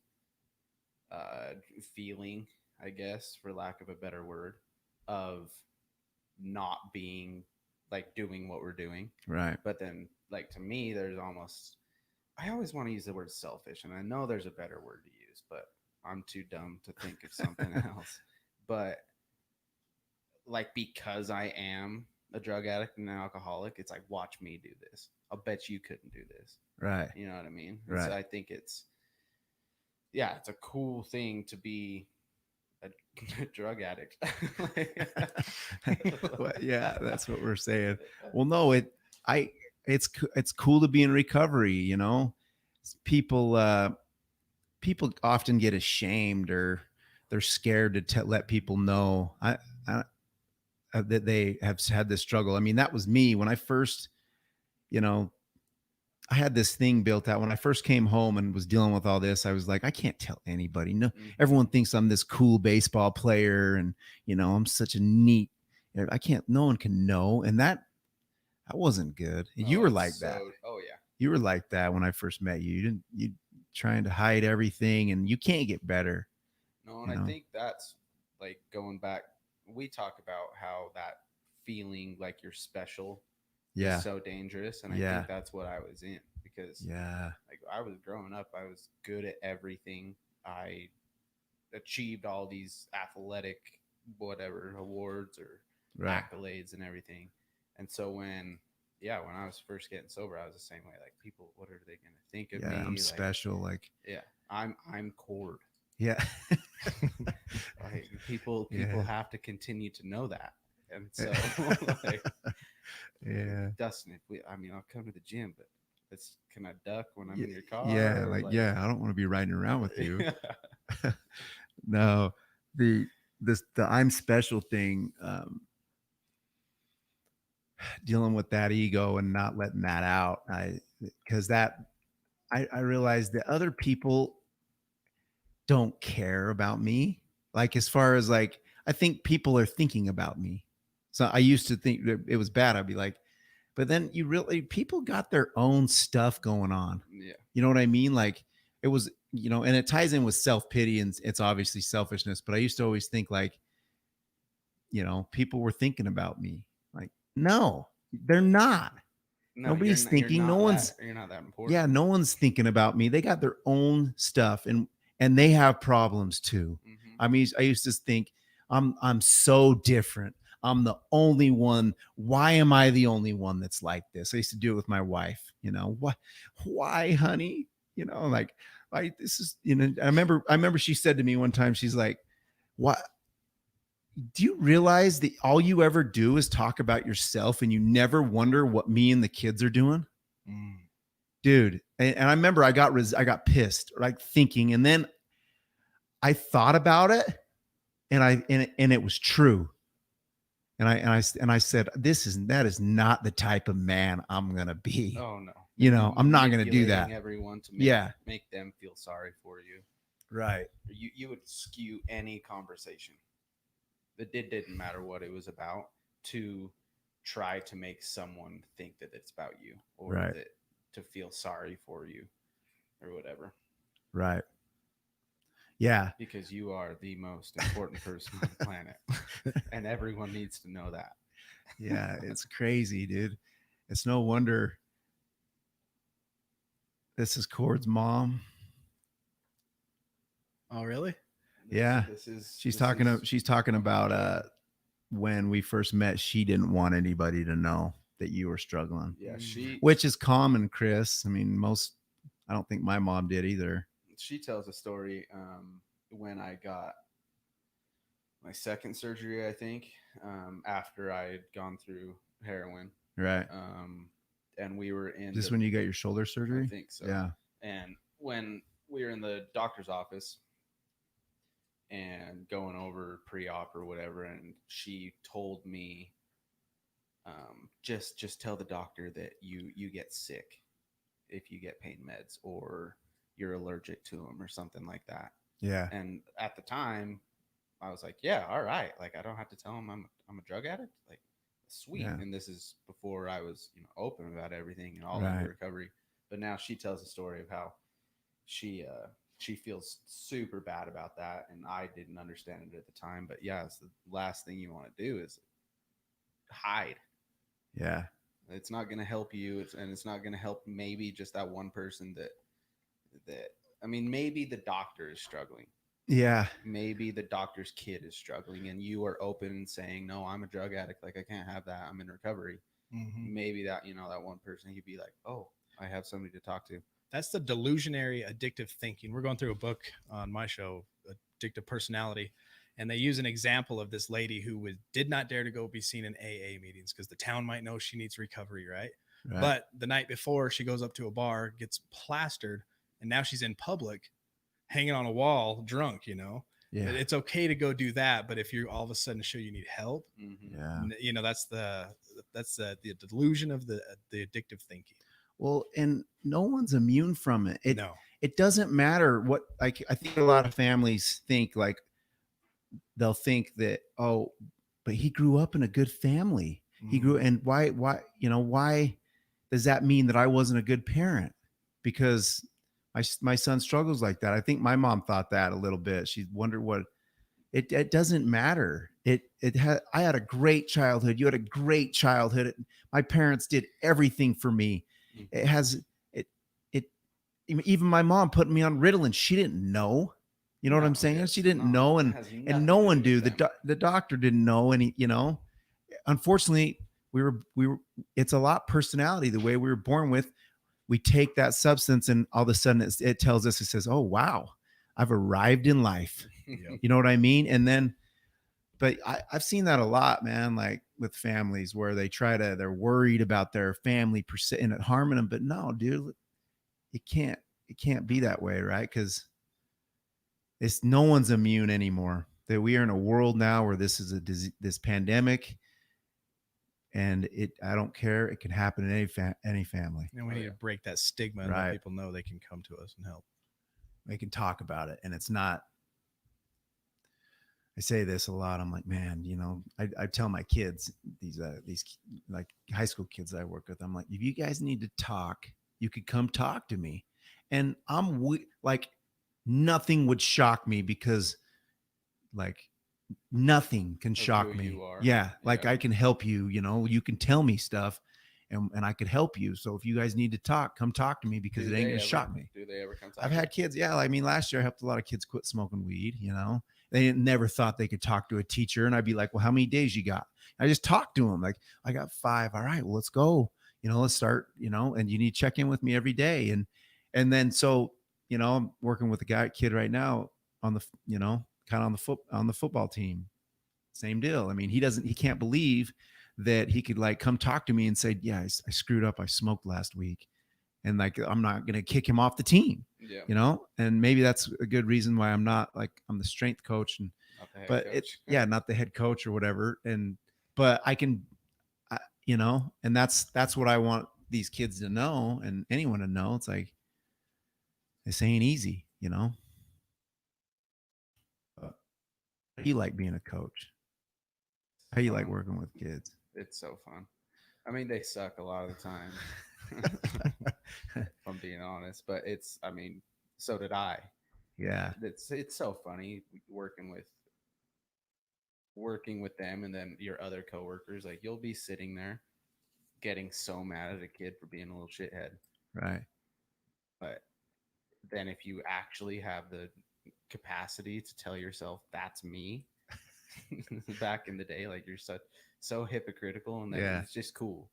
feeling, I guess, for lack of a better word, of not being like doing what we're doing. Right. But then, like, to me, I always want to use the word selfish, and I know there's a better word to use, but I'm too dumb to think of something else. But like, because I am a drug addict and an alcoholic, it's like, watch me do this. I'll bet you couldn't do this. Right. You know what I mean? Right. So I think it's a cool thing to be drug addict. Well, yeah, that's what we're saying. Well, no, it's cool to be in recovery. You know, people people often get ashamed or they're scared to let people know I that they have had this struggle. I mean, that was me when I first, you know, I had this thing built out when I first came home and was dealing with all this. I was like, I can't tell anybody. No, everyone thinks I'm this cool baseball player, and you know, I'm such a neat. I can't. No one can know, and that wasn't good. You were like that. Oh yeah. You were like that when I first met you. You didn't. You trying to hide everything, and you can't get better. No, and I think that's like going back. We talk about how that feeling like you're special Yeah. is so dangerous, and I Yeah. think that's what I was in because Yeah. like I was growing up, I was good at everything. I achieved all these athletic whatever awards or Right. accolades and everything. And so when I was first getting sober, I was the same way. Like people, what are they going to think of me? Yeah. I'm Like, special. Like. yeah, I'm Cord. Yeah. Like people Yeah. have to continue to know that. And so like, Yeah. Dustin, I'll come to the gym, but can I duck when I'm in your car? Yeah. Or, Like, yeah, I don't want to be riding around with you. Yeah. No, the I'm special thing, dealing with that ego and not letting that out. Because I realized that other people don't care about me. Like, as far as like, I think people are thinking about me. So I used to think that it was bad. I'd be like, but then people got their own stuff going on. Yeah. You know what I mean? Like, it was, you know, and it ties in with self-pity, and it's obviously selfishness. But I used to always think like, you know, people were thinking about me. Like, no, they're not. No, Nobody's thinking. No one's. You're not that important. Yeah, no one's thinking about me. They got their own stuff, and they have problems too. Mhm. I mean, I used to think I'm so different. I'm the only one. Why am I the only one that's like this? I used to do it with my wife. You know, why, honey? You know, like this is, you know, I remember she said to me one time, she's like, "What? Do you realize that all you ever do is talk about yourself and you never wonder what me and the kids are doing?" Dude. And I remember I got pissed, like thinking, and then I thought about it, and it was true. And I said, that is not the type of man I'm gonna be. Oh no. You know, I'm not gonna do that. Manipulating everyone to make them feel sorry for you. Right. You would skew any conversation. It didn't matter what it was about to try to make someone think that it's about you or Right. that to feel sorry for you or whatever. Right. Yeah. Because you are the most important person on the planet. And everyone needs to know that. Yeah. It's crazy, dude. It's no wonder this is Cord's mom. Oh, really? Yeah. She's talking about when we first met, she didn't want anybody to know that you were struggling. Yeah, which is common, Chris. I mean, I don't think my mom did either. She tells a story when I got my second surgery, I think, after I had gone through heroin. Right. And we were in Just when you got your shoulder surgery? I think so. Yeah. And when we were in the doctor's office and going over pre-op or whatever, and she told me, just tell the doctor that you get sick if you get pain meds or you're allergic to them or something like that. Yeah. And at the time, I was like, yeah, all right. Like, I don't have to tell him I'm a drug addict. Like, sweet. Yeah. And this is before I was, open about everything and all Right. in recovery. But now she tells a story of how she feels super bad about that, and I didn't understand it at the time. But yeah, it's the last thing you want to do is hide. Yeah. It's not going to help you, it's not going to help maybe just that one person that I mean, maybe the doctor is struggling. Yeah. Maybe the doctor's kid is struggling, and you are open and saying, "No, I'm a drug addict. Like, I can't have that. I'm in recovery." Mm-hmm. Maybe that that one person, he'd be like, "Oh, I have somebody to talk to." That's the delusionary addictive thinking. We're going through a book on my show, Addictive Personality, And they use an example of this lady who did not dare to go be seen in AA meetings because the town might know she needs recovery, right? But the night before, she goes up to a bar, gets plastered, and now she's in public, hanging on a wall, drunk. Yeah. It's okay to go do that, but if you all of a sudden show you need help, Yeah. that's the delusion of the addictive thinking. Well, and no one's immune from it. No. It doesn't matter what, like, I think a lot of families think, like, they'll think that, oh, but he grew up in a good family. He grew, and why, why does that mean that I wasn't a good parent? Because my son struggles like that. I think my mom thought that a little bit. She wondered what it doesn't matter. I had a great childhood. You had a great childhood. My parents did everything for me. It has it even my mom put me on Ritalin. She didn't know. You know what I'm saying? She didn't know, and no one knew. The doctor didn't know any, unfortunately, we were it's a lot personality, the way we were born with. We take that substance and all of a sudden it tells us, it says, oh, wow, I've arrived in life. Yep. You know what I mean? And then, but I've seen that a lot, man, like with families where they're worried about their family and it harming them. But no, dude, it can't be that way, right? Because no one's immune anymore. That we are in a world now where this is this pandemic, and I don't care. It can happen in any family. And we need to break that stigma and let people know they can come to us and help. They can talk about it, and it's not. I say this a lot. I'm like, man, I tell my kids, these like high school kids that I work with, I'm like, if you guys need to talk, you could come talk to me. And I'm like, nothing would shock me, because like nothing can shock me. Yeah. Like I can help you, you can tell me stuff and I could help you. So if you guys need to talk, come talk to me, because it ain't gonna shock me. Do they ever come talk? I've had kids. Yeah. I mean, last year I helped a lot of kids quit smoking weed, They never thought they could talk to a teacher. And I'd be like, well, how many days you got? I just talked to them. Like, I got 5. All right, well, let's go. Let's start, and you need to check in with me every day. And then, so, I'm working with a kid right now on the, kind of on the football team. Same deal. I mean, he can't believe that he could like come talk to me and say, yeah, I screwed up. I smoked last week. And like, I'm not going to kick him off the team, and maybe that's a good reason why I'm the strength coach, and, not the head coach or whatever. But I can, and that's what I want these kids to know, and anyone to know. It's like, this ain't easy, How you like being a coach? How you like working with kids? It's so fun. I mean, they suck a lot of the time. If I'm being honest, but so did I. Yeah. It's so funny working with them, and then your other coworkers. Like, you'll be sitting there getting so mad at a kid for being a little shithead. Right. But then if you actually have the capacity to tell yourself, that's me, back in the day, like, you're so hypocritical, and then it's just cool.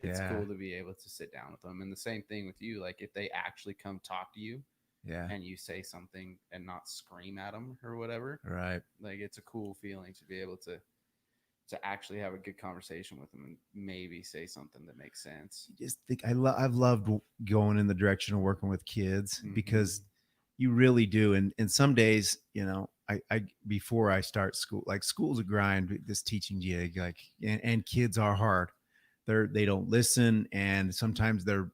It's cool to be able to sit down with them. And the same thing with you. Like, if they actually come talk to you, and you say something and not scream at them or whatever, right? Like, it's a cool feeling to be able to actually have a good conversation with them and maybe say something that makes sense. Just think, I've loved going in the direction of working with kids, because you really do. And some days, I before I start school, like, school's a grind, this teaching gig, like, and kids are hard. They don't listen, and sometimes they're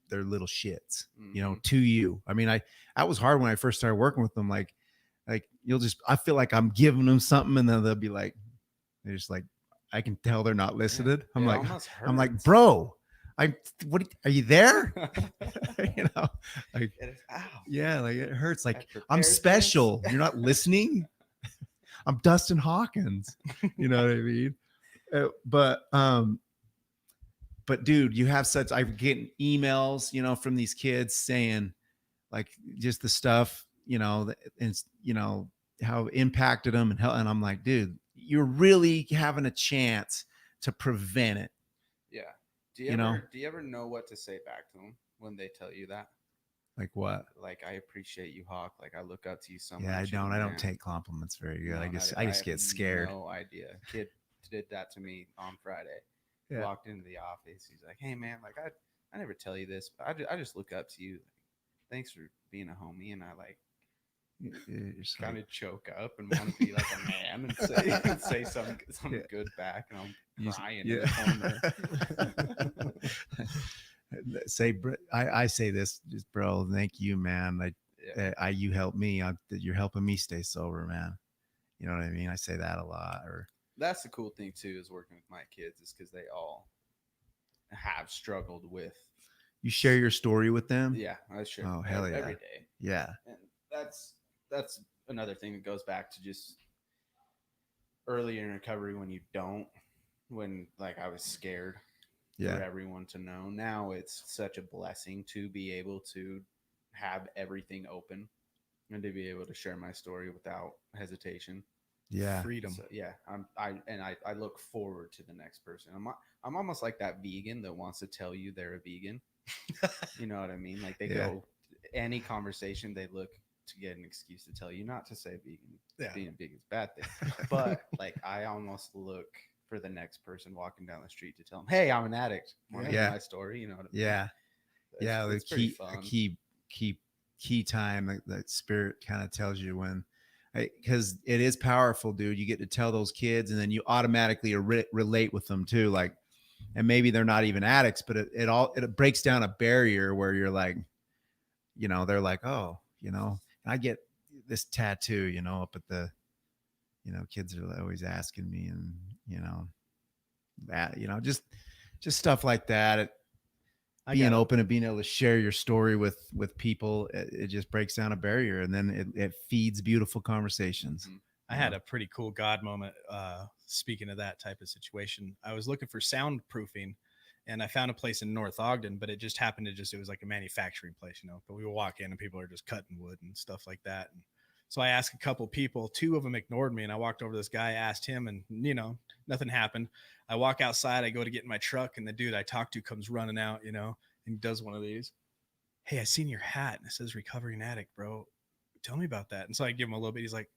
little shits, to you. I mean, that was hard when I first started working with them. Like I feel like I'm giving them something, and then they'll be like, they're just like, I can tell they're not listening. I'm like, bro, what are you there? Like, yeah, like, it hurts. Like, I'm special. You're not listening. I'm Dustin Hawkins. You know what I mean? But dude, you have I'm getting emails, from these kids saying, like, just the stuff, and how it impacted them and I'm like, dude, you're really having a chance to prevent it. Yeah. Do you ever know what to say back to them when they tell you that? Like what? Like, I appreciate you, Hawk. Like, I look up to you so much. Yeah, I don't. and I don't man, take compliments very good. no, I not- just have get scared. No idea. Kid did that to me on Friday. Yeah. Walked into the office. He's like, "Hey, man, like I never tell you this, but I just look up to you. Like, thanks for being a homie." And I like You're just kind like, of choke up and want to be like a man and say say some Yeah. good back, and I'm you- crying yeah. in the corner. I say this, just bro. Thank you, man. Yeah. You help me. You're helping me stay sober, man. You know what I mean? I say that a lot. Or That's the cool thing too, is working with my kids, is because they all have struggled with. you share your story with them. Yeah, I share. Oh, hell yeah. Every day. Yeah. And that's another thing that goes back to just early in recovery, when like I was scared for Yeah. everyone to know. Now it's such a blessing to be able to have everything open and to be able to share my story without hesitation. Yeah. Freedom. So, yeah, I look forward to the next person. I'm almost like that vegan that wants to tell you they're a vegan. You know what I mean? Like, they Yeah. go any conversation, they look to get an excuse to tell you, not to say being vegan is a bad thing, but like, I almost look for the next person walking down the street to tell them, "Hey, I'm an addict. Want to hear Yeah. my story?" You know what I mean? Yeah. Yeah. The It's pretty key time that spirit kind of tells you when, because it is powerful, dude. You get to tell those kids, and then you automatically relate with them too. Like, and maybe they're not even addicts, but it breaks down a barrier where you're like, they're like, oh, and I get this tattoo, up at the, kids are always asking me, and that, just stuff like that. Being open and being able to share your story with people, it just breaks down a barrier, and then it feeds beautiful conversations. Mhm. I had a pretty cool God moment. Speaking of that type of situation, I was looking for soundproofing, and I found a place in North Ogden, but it just happened to it was like a manufacturing place, But we would walk in and people are just cutting wood and stuff like that. And so I asked a couple people, 2 of them ignored me, and I walked over to this guy, asked him, and nothing happened. I walk outside, I go to get in my truck, and the dude I talked to comes running out, and he does one of these. "Hey, I seen your hat and it says recovering addict, bro. Tell me about that." And so I give him a little bit. He's like,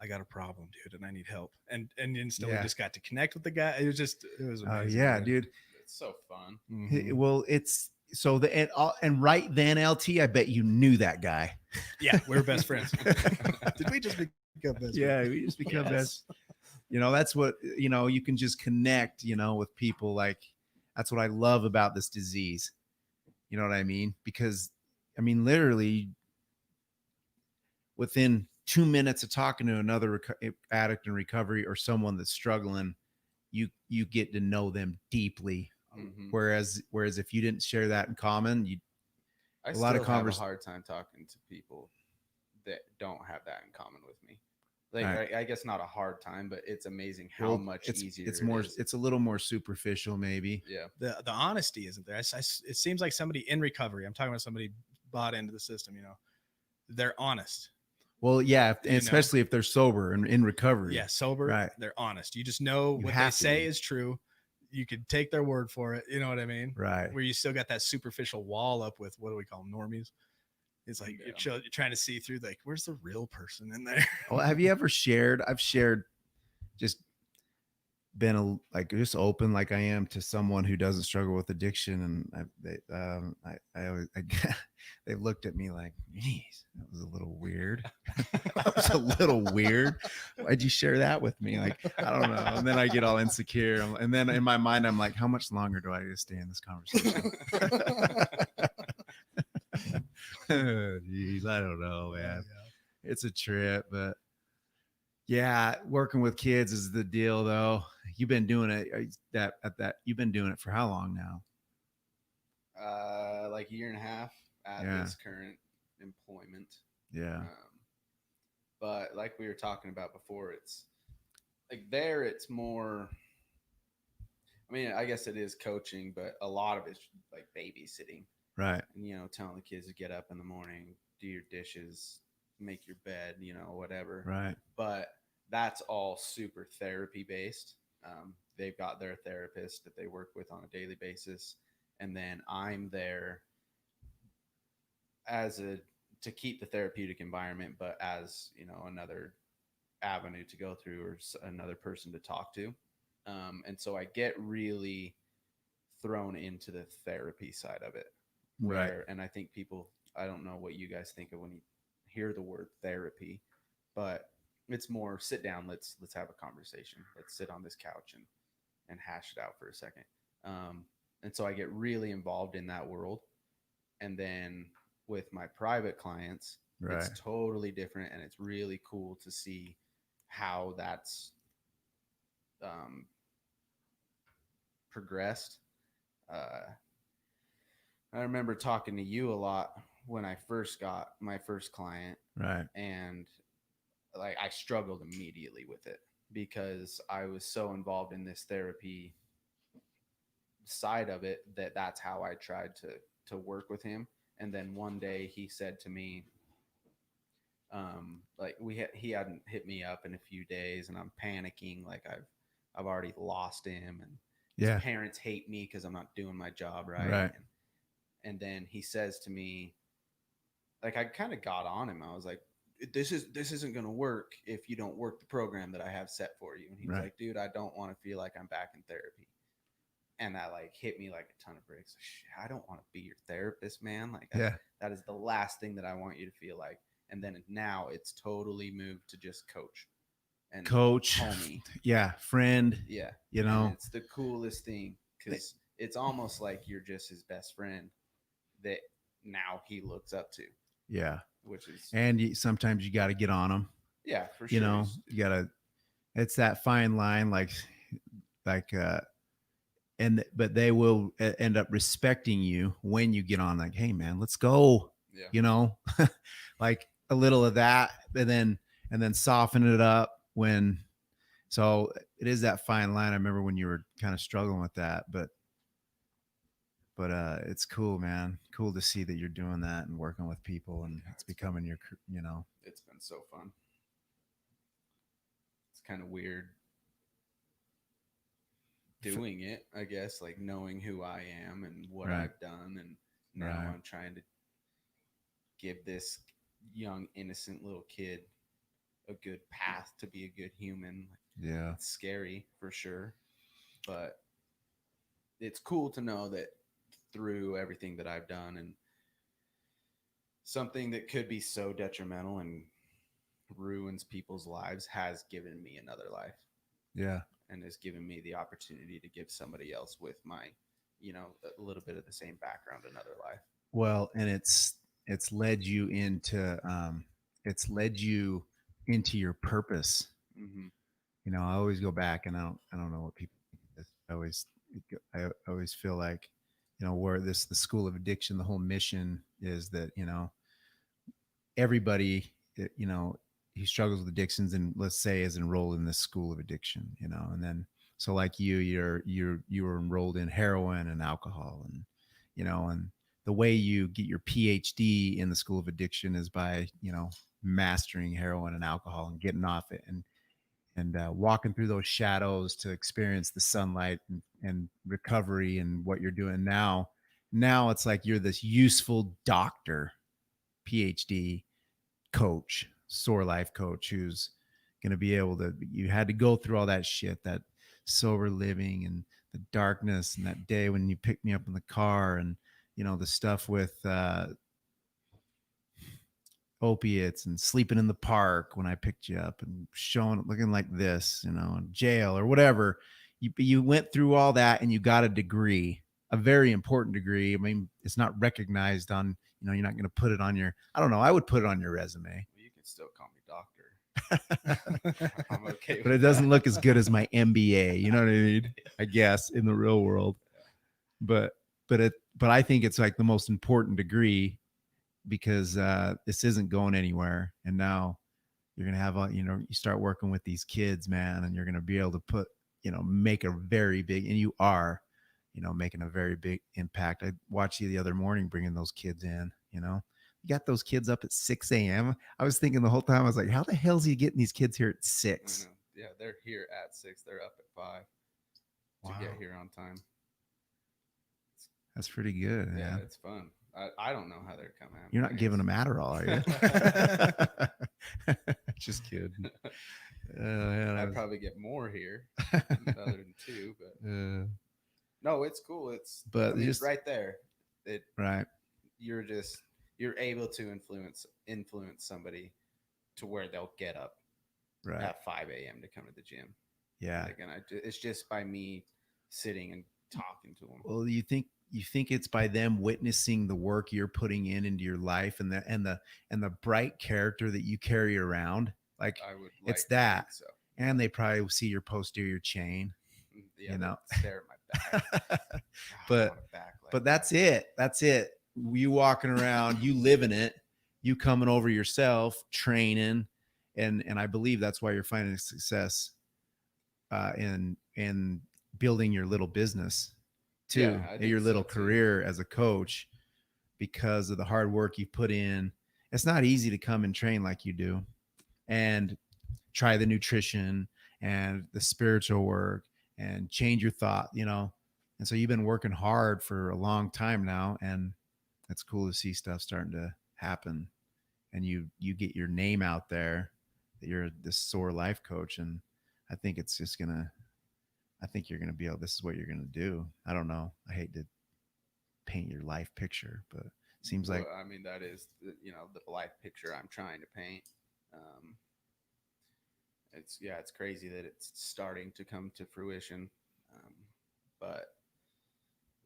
"I got a problem, dude, and I need help." And instantly just got to connect with the guy. It was amazing. Yeah, man. dude. It's so fun. Mhm. Well, it's so and right then, LT, I bet you knew that guy. Yeah, we were best friends. Did we just become best Yeah, friends? we just become Yes. best. That's what, you can just connect, with people. Like, that's what I love about this disease. You know what I mean? Because, literally within 2 minutes of talking to another addict in recovery, or someone that's struggling, you get to know them deeply. Mhm. Whereas if you didn't share that in common, I a still lot of have a hard time talking to people that don't have that in common with me. Like, Right. I guess not a hard time, but it's amazing how much easier it's more, it is. it's a little more superficial, maybe. Yeah. The honesty isn't there. It seems like somebody in recovery. I'm talking about somebody bought into the system. They're honest. Well, yeah, and especially if they're sober and in recovery. Yeah, sober. Right. They're honest. You just know You what have they to say be. is true. You could take their word for it. You know what I mean? Right. Where you still got that superficial wall up with, what do we call them, normies? It's like Yeah. you're trying to see through, like, where's the real person in there? Well, have you ever shared? I've shared, just been just open like I am to someone who doesn't struggle with addiction, and I always they looked at me like, "Geez, that was a little weird." That was a little weird. Why'd you share that with me? Like, I don't know. And then I get all insecure, and then in my mind, I'm like, how much longer do I need to stay in this conversation? Jeez, I don't know, man. It's a trip, but yeah, working with kids is the deal, though. You've been doing it you've been doing it for how long now? Like a year and a half at Yeah. this current employment. Yeah. But like we were talking about before, it's like there, it's more. I guess it is coaching, but a lot of it's like babysitting. Right. And, telling the kids to get up in the morning, do your dishes, make your bed, whatever. Right. But that's all super therapy based. They've got their therapist that they work with on a daily basis. And then I'm there to keep the therapeutic environment, but as, you know, another avenue to go through, or another person to talk to. And so I get really thrown into the therapy side of it, where, and I think people, I don't know what you guys think of when you hear the word therapy, but it's more sit down, let's have a conversation, let's sit on this couch and hash it out for a second. And so I get really involved in that world. And then with my private clients, it's totally different, and it's really cool to see how that's progressed. I remember talking to you a lot when I first got my first client, Right. and like I struggled immediately with it because I was so involved in this therapy side of it that's how I tried to work with him. And then one day he said to me, like he hadn't hit me up in a few days, and I'm panicking, like I've already lost him, and his parents hate me because I'm not doing my job right. And then he says to me, like, I kind of got on him. I was like, this isn't going to work if you don't work the program that I have set for you. And he was like, dude, I don't want to feel like I'm back in therapy. And that like hit me like a ton of bricks. I don't want to be your therapist, man. Like, that is the last thing that I want you to feel like. And then now it's totally moved to just coach and homie. Yeah. Friend. Yeah. You know, and it's the coolest thing because it's almost like you're just his best friend that now he looks up to. Yeah. Which is, and sometimes you got to get on them. Yeah, for sure. You know, you got to, it's that fine line, but they will end up respecting you when you get on, like, hey man, let's go. Yeah. You know, like a little of that, and then soften it up when, so it is that fine line. I remember when you were kind of struggling with that, but it's cool, man. Cool to see that you're doing that and working with people, and it's becoming your, you know. It's been so fun. It's kind of weird doing it, I guess, like knowing who I am and what I've done, and now I'm trying to give this young, innocent little kid a good path to be a good human. Yeah. It's scary for sure, but it's cool to know that through everything that I've done, and something that could be so detrimental and ruins people's lives has given me another life. Yeah. And has given me the opportunity to give somebody else with my, you know, a little bit of the same background another life. Well, and it's led you into your purpose. Mm-hmm. You know, I always go back, and I don't know what people think. I always feel like, you know, where the school of addiction, the whole mission is that, you know, everybody, you know, he struggles with addictions and, let's say, is enrolled in this school of addiction, you know, and then, so like you were enrolled in heroin and alcohol, and, you know, and the way you get your PhD in the school of addiction is by, you know, mastering heroin and alcohol and getting off it, and walking through those shadows to experience the sunlight and recovery, and what you're doing now. Now it's like you're this useful doctor, PhD coach, SOAR life coach, who's going to be able to, you had to go through all that shit, that sober living and the darkness, and that day when you picked me up in the car, and, you know, the stuff with opiates and sleeping in the park when I picked you up, and looking like this, you know, in jail or whatever. You went through all that, and you got a degree, a very important degree. I mean, it's not recognized on, you know, you're not going to put it on your, I don't know, I would put it on your resume. Well, you can still call me doctor. I'm okay with but it doesn't look as good as my MBA, you know what I mean? I guess in the real world. But I think it's like the most important degree, because this isn't going anywhere. And now you're going to have, you know, you start working with these kids, man, and you're going to be able to put, you know, make a very big, and you are, you know, making a very big impact. I watched you the other morning bringing those kids in, you know, you got those kids up at 6 a.m. I was thinking the whole time, I was like, how the hell is he getting these kids here at 6? Yeah, they're here at 6. They're up at 5 to get here on time. That's pretty good. Yeah, man. it's fun. I don't know how they're coming. You're not giving them Adderall, are you? Just kidding. Yeah, I'd probably get more here other than 2, but no, it's cool. It's but I mean, just right there. It right. you're able to influence somebody to where they'll get up Right. at 5 a.m. to come to the gym. Yeah. Like, and it's just by me sitting and talking to them. Well, you think it's by them witnessing the work you're putting into your life and the bright character that you carry around. Like, I would it's like to that. think so. And they probably see your posterior chain. Yeah, you know, stare at my back. but that's it. That's it. You walking around, you living it, you coming over yourself, training, and I believe that's why you're finding success in building your little business too, I your think little so, too. career as a coach, because of the hard work you put in. It's not easy to come and train like you do and try the nutrition and the spiritual work and change your thought, and so you've been working hard for a long time now, and it's cool to see stuff starting to happen, and you get your name out there that you're this SOAR life coach. And I think it's just I think you're gonna be able, this is what you're gonna do. I don't know, I hate to paint your life picture, but it seems like, I mean, that is the life picture I'm trying to paint. It's crazy that it's starting to come to fruition. But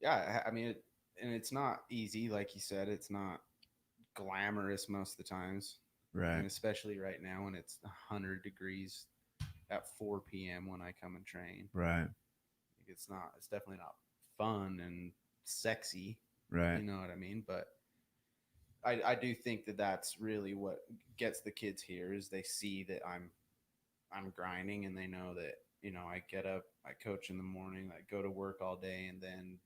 yeah, I mean, and it's not easy. Like you said, it's not glamorous most of the times. right, And especially right now when it's 100 degrees at 4 p.m. when I come and train. right, It's definitely not fun and sexy. right, You know what I mean? But I do think that that's really what gets the kids here, is they see that I'm grinding, and they know that, I get up, I coach in the morning, I go to work all day, and then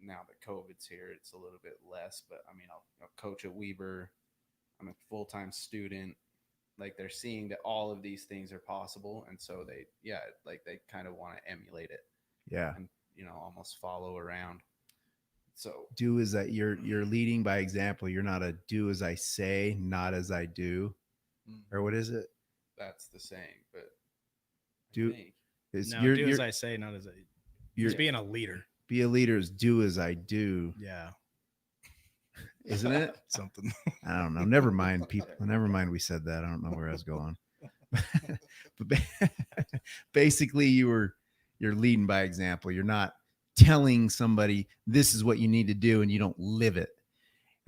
now that COVID's here, it's a little bit less, but I mean, I'll coach at Weber. I'm a full-time student. Like, they're seeing that all of these things are possible. And so they kind of want to emulate it yeah. and, almost follow around. So Do as that you're leading by example. You're not a do as I say, not as I do. Or what is it? that's the saying, but Do I think is No, do as I say, not as I. You're being a leader. Be a leader is do as I do, Yeah, isn't it? something. I don't know. Never mind, people. Never mind. We said that. I don't know where I was going. But basically, you're leading by example. You're not telling somebody this is what you need to do, and you don't live it.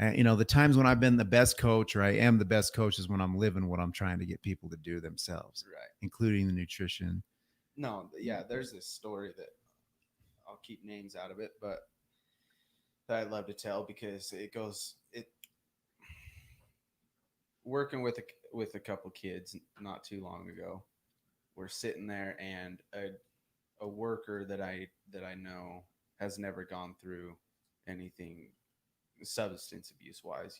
The times when I've been the best coach, or I am the best coach, is when I'm living what I'm trying to get people to do themselves, right. including the nutrition. No, yeah, there's this story that I'll keep names out of it, but that I'd love to tell, because working with a couple kids not too long ago. We're sitting there, and a worker that I know has never gone through anything substance abuse wise,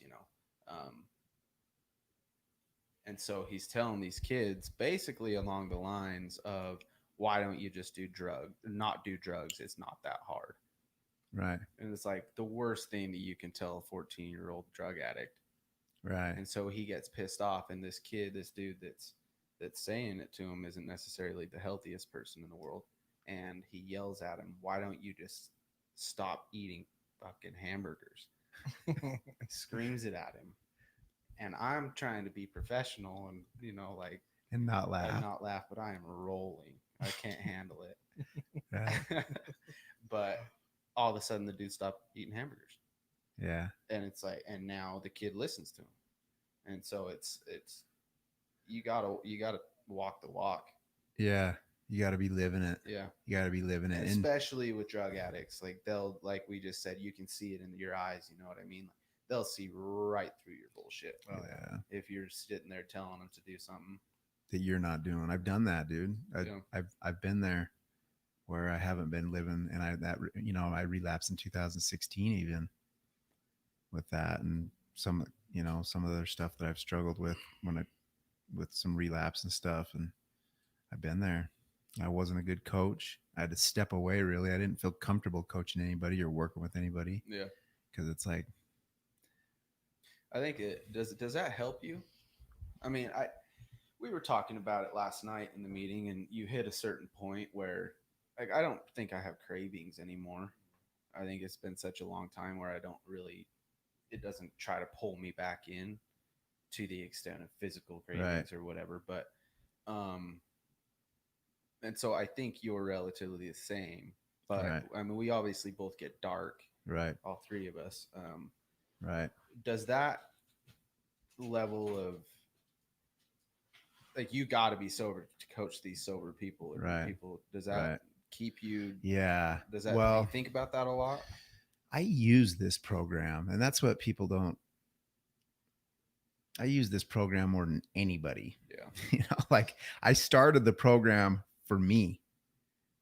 and so he's telling these kids basically along the lines of, why don't you just not do drugs? It's not that hard. Right. And it's like the worst thing that you can tell a 14-year-old drug addict. Right. And so he gets pissed off, and this dude that's saying it to him isn't necessarily the healthiest person in the world. And he yells at him, why don't you just stop eating fucking hamburgers? Screams it at him. And I'm trying to be professional and, and not laugh. But I am rolling. I can't handle it. Right. But all of a sudden the dude stopped eating hamburgers. Yeah. And it's like, and now the kid listens to him. And so it's you gotta walk the walk. Yeah. You got to be living it. Yeah. You got to be living it. Especially with drug addicts. Like, like we just said, you can see it in your eyes. You know what I mean? They'll see right through your bullshit. Yeah. If you're sitting there telling them to do something that you're not doing. I've done that, dude. I've been there where I haven't been living, and I relapsed in 2016 even with that, and some other stuff that I've struggled with with some relapse and stuff, and I've been there. I wasn't a good coach. I had to step away. Really, I didn't feel comfortable coaching anybody or working with anybody. Yeah, because it's like I think it does that help you? I mean, we were talking about it last night in the meeting, and you hit a certain point where, like, I don't think I have cravings anymore. I think it's been such a long time where I don't really, it doesn't try to pull me back in to the extent of physical cravings or whatever. But, and so I think you're relatively the same. But I mean, we obviously both get dark, all three of us. Does that level of, like, you got to be sober to coach these sober people or people, does that keep you? Does that, do you think about that a lot? I use this program, and that's what people don't. I use this program more than anybody. Yeah. Like, I started the program for me.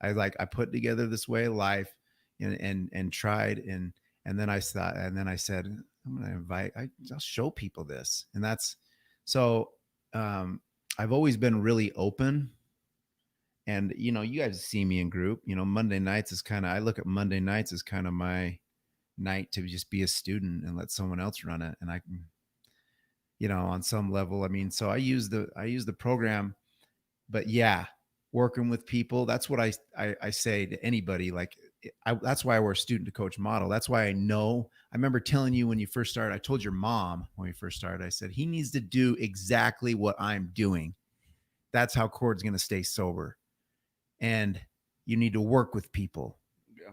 I put together this way of life and tried, and then I thought, and then I said, I'm going to I'll show people this. And that's, so, I've always been really open, and, you guys see me in group, Monday nights is I look at Monday nights as kind of my night to just be a student and let someone else run it. And I can, on some level, I mean, so I use the program, but yeah, working with people, that's what I say to anybody. Like, that's why I wear student to coach model. That's why I remember telling you when you first started, I told your mom when we first started, I said, he needs to do exactly what I'm doing. That's how Cord's going to stay sober. And you need to work with people,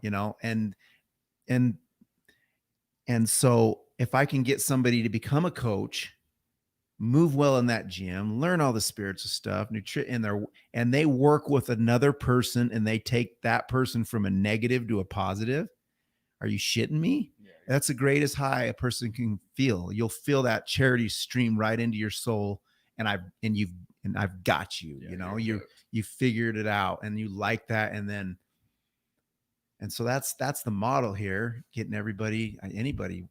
and so if I can get somebody to become a coach, move well in that gym, learn all the spiritual stuff, and they work with another person and they take that person from a negative to a positive. Are you shitting me? Yeah. That's the greatest high a person can feel. You'll feel that charity stream right into your soul. And I've got you, you figured it out and you like that. And so that's the model here, getting anybody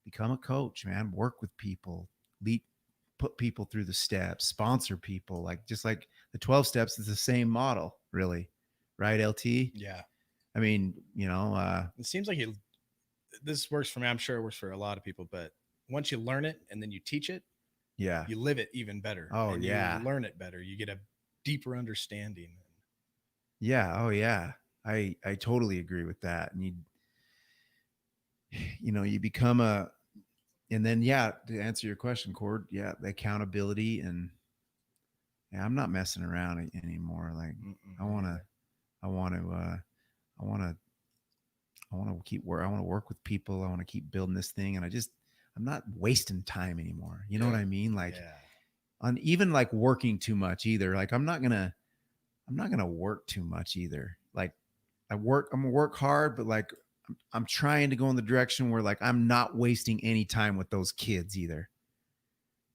become a coach, man, work with people, put people through the steps, sponsor people, just like the 12 steps is the same model, really. Right, LT? Yeah. I mean, it seems like this works for me. I'm sure it works for a lot of people, but once you learn it and then you teach it, you live it even better. Oh, and yeah. You learn it better. You get a deeper understanding. Yeah. Oh, yeah. I totally agree with that. And you become and then, to answer your question, Cord, the accountability, and I'm not messing around anymore. Like, I want to work with people. I want to keep building this thing. And I'm not wasting time anymore. You know what I mean? Like, on even like working too much either. Like, I'm not going to work too much either. Like, I'm going to work hard, but like, I'm trying to go in the direction where, like, I'm not wasting any time with those kids either.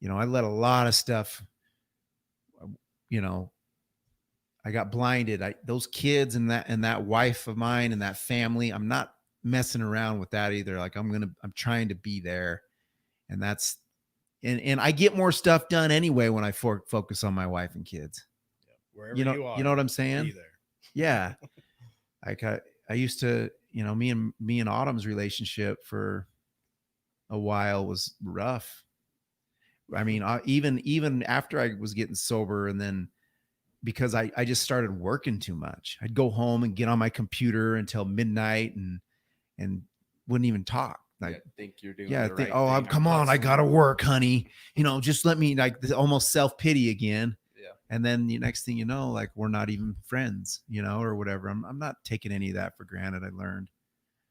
I let a lot of stuff, I got blinded. Those kids and that wife of mine and that family, I'm not messing around with that either. Like, I'm trying to be there, and and I get more stuff done anyway when I focus on my wife and kids. Wherever you are, you know what I'm saying? be there. Yeah. Like, I used to, me and Autumn's relationship for a while was rough. I mean, even after I was getting sober, and then because I just started working too much, I'd go home and get on my computer until midnight and wouldn't even talk. Like, think you're doing the right thing. Come on, I gotta work, honey. Just let me, like, almost self-pity again. Yeah. And then the next thing you know, like, we're not even friends, or whatever. I'm not taking any of that for granted. I learned.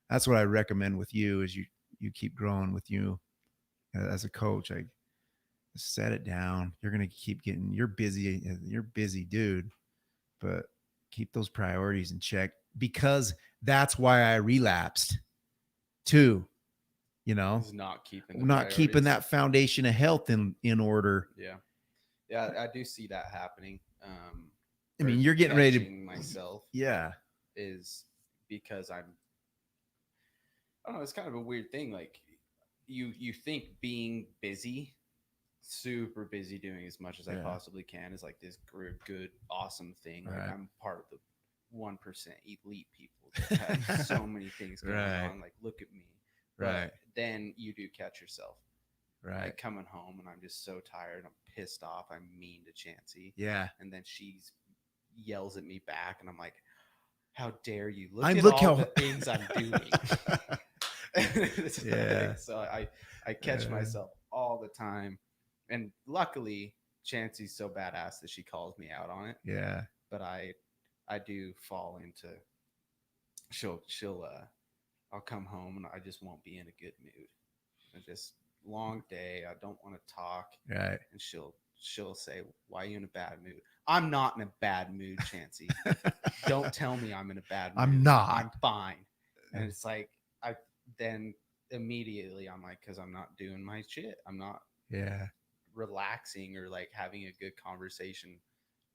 That's what I recommend with you, is you keep growing with you as a coach. I set it down. You're going to keep you're busy, dude, but keep those priorities in check, because that's why I relapsed too. Is not keeping that foundation of health in order. Yeah, I do see that happening. I mean, you're getting ready to myself. Yeah. Is because I don't know. It's kind of a weird thing. Like, you think being busy, super busy, doing as much as I possibly can, is like this good, awesome thing. Like, I'm part of the 1% elite people that have so many things going on. Like, look at me. But then you do catch yourself. Right. Like coming home and I'm just so tired. I'm pissed off. I'm mean to Chansey. Yeah. And then she yells at me back, and I'm like, "How dare you? Look I'm at look all how the things I'm doing." It's Yeah. like, so I catch myself all the time, and luckily Chansey's so badass that she calls me out on it. Yeah. But I do fall into I'll come home and I just won't be in a good mood. I just long day. I don't want to talk. Right. And she'll say, "Why are you in a bad mood?" I'm not in a bad mood, Chansey. Don't tell me I'm in a bad mood. I'm not. I'm fine. And it's like then immediately I'm like, because I'm not doing my shit. I'm not relaxing or like having a good conversation,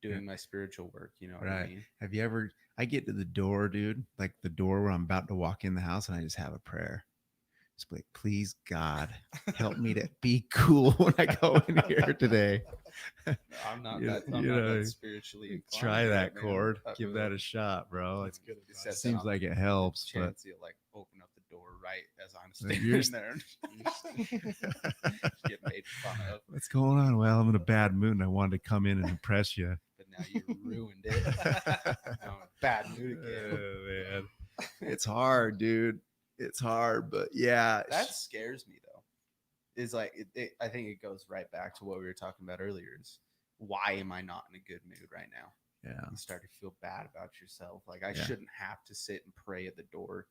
doing my spiritual work. You know what I mean? Have you ever? I get to the door, dude, like the door where I'm about to walk in the house, and I just have a prayer. Just like, please, God, help me to be cool when I go in here today. I'm not You that. I'm you not know, that spiritually inclined. Try that, man. Cord. Give that a shot, bro. That's good It advice. Seems like it helps, but Chansey will like open up the door right as I'm You're- standing there. Get made fun of. what's going on? Well, I'm in a bad mood, and I wanted to come in and impress you. But now you ruined it. I'm in a bad mood again. Oh, man. It's hard, dude. It's hard, but yeah. That scares me though. Is like I think it goes right back to what we were talking about earlier. Is why am I not in a good mood right now? Yeah. You start to feel bad about yourself. Like I Yeah. shouldn't have to sit and pray at the door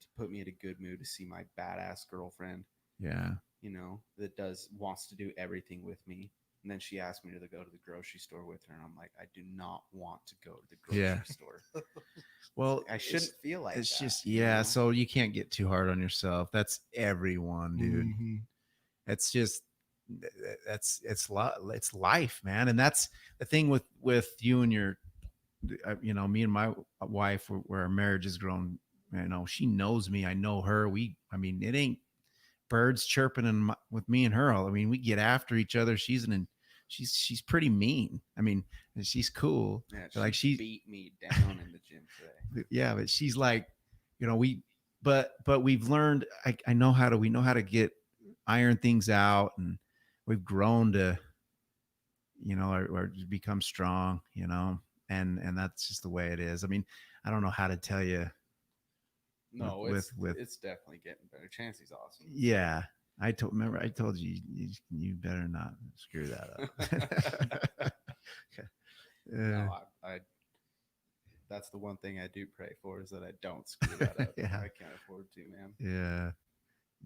to put me in a good mood to see my badass girlfriend. Yeah. You know, that wants to do everything with me. And then she asked me to go to the grocery store with her, and I'm like, I do not want to go to the grocery store. Well, I shouldn't feel like it's that, just you know? so you can't get too hard on yourself. That's everyone, dude. Mhm. It's just it's life, man. And that's the thing with you and your me and my wife, where our marriage has grown. She knows me, I know her. It ain't birds chirping with me and her. We get after each other. She's pretty mean. She's cool. Yeah, she beat me down in the gym today. Yeah, but she's like, but we've learned. We know how to iron things out, and we've grown to, or become strong, and that's just the way it is. I don't know how to tell you. No, it's definitely getting better. Chansey's awesome. Yeah. I told you you better not screw that up. No, I that's the one thing I do pray for, is that I don't screw that up. Yeah. I can't afford to, man. Yeah.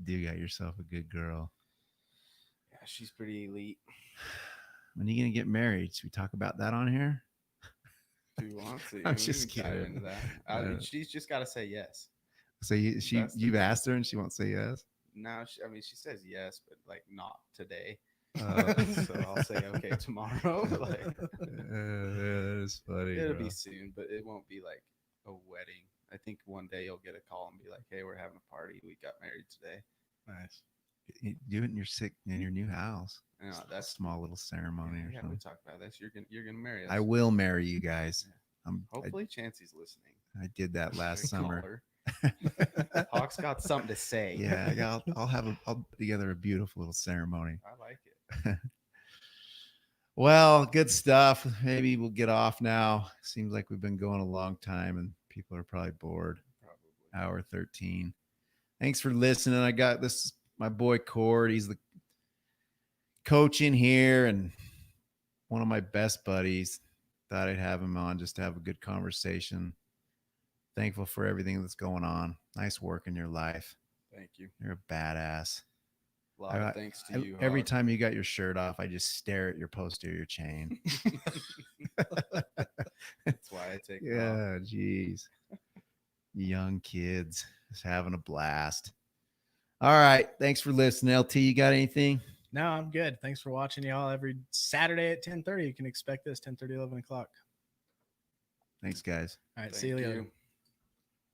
You got yourself a good girl. Yeah, she's pretty elite. When are you gonna get married? Should we talk about that on here? Do you want to? I'm We just can dive kidding. into that. She's just got to say yes. So you've asked her and she won't say yes? No, she says yes, but like not today. Oh. So I'll say okay tomorrow. Like, that is funny. it'll bro. be soon, but it won't be like a wedding. I think one day you'll get a call and be like, "Hey, we're having a party. We got married today." Nice. You do it in your new house. You know, That's a that's small little ceremony or yeah. We something. talked about this. You're gonna marry us. I will marry you guys. Hopefully, Chansey's listening. I did that last Call summer. her. Hawk's got something to say. Yeah, I'll put together a beautiful little ceremony. I like it. Well, good stuff. Maybe we'll get off now. Seems like we've been going a long time and people are probably bored. Probably. Hour 13. Thanks for listening. I got this, my boy Cord. He's the coach in here and one of my best buddies. Thought I'd have him on just to have a good conversation. Thankful for everything that's going on. Nice work in your life. Thank you. You're a badass. A lot of thanks to you. Every Hawk. time you got your shirt off, I just stare at your posterior chain. That's why I take it off. Yeah, geez. Young kids just having a blast. All right. Thanks for listening. LT, you got anything? No, I'm good. Thanks for watching, y'all. Every Saturday at 10:30, you can expect this 10:30, 11 o'clock. Thanks, guys. All right. Thank See you later. you.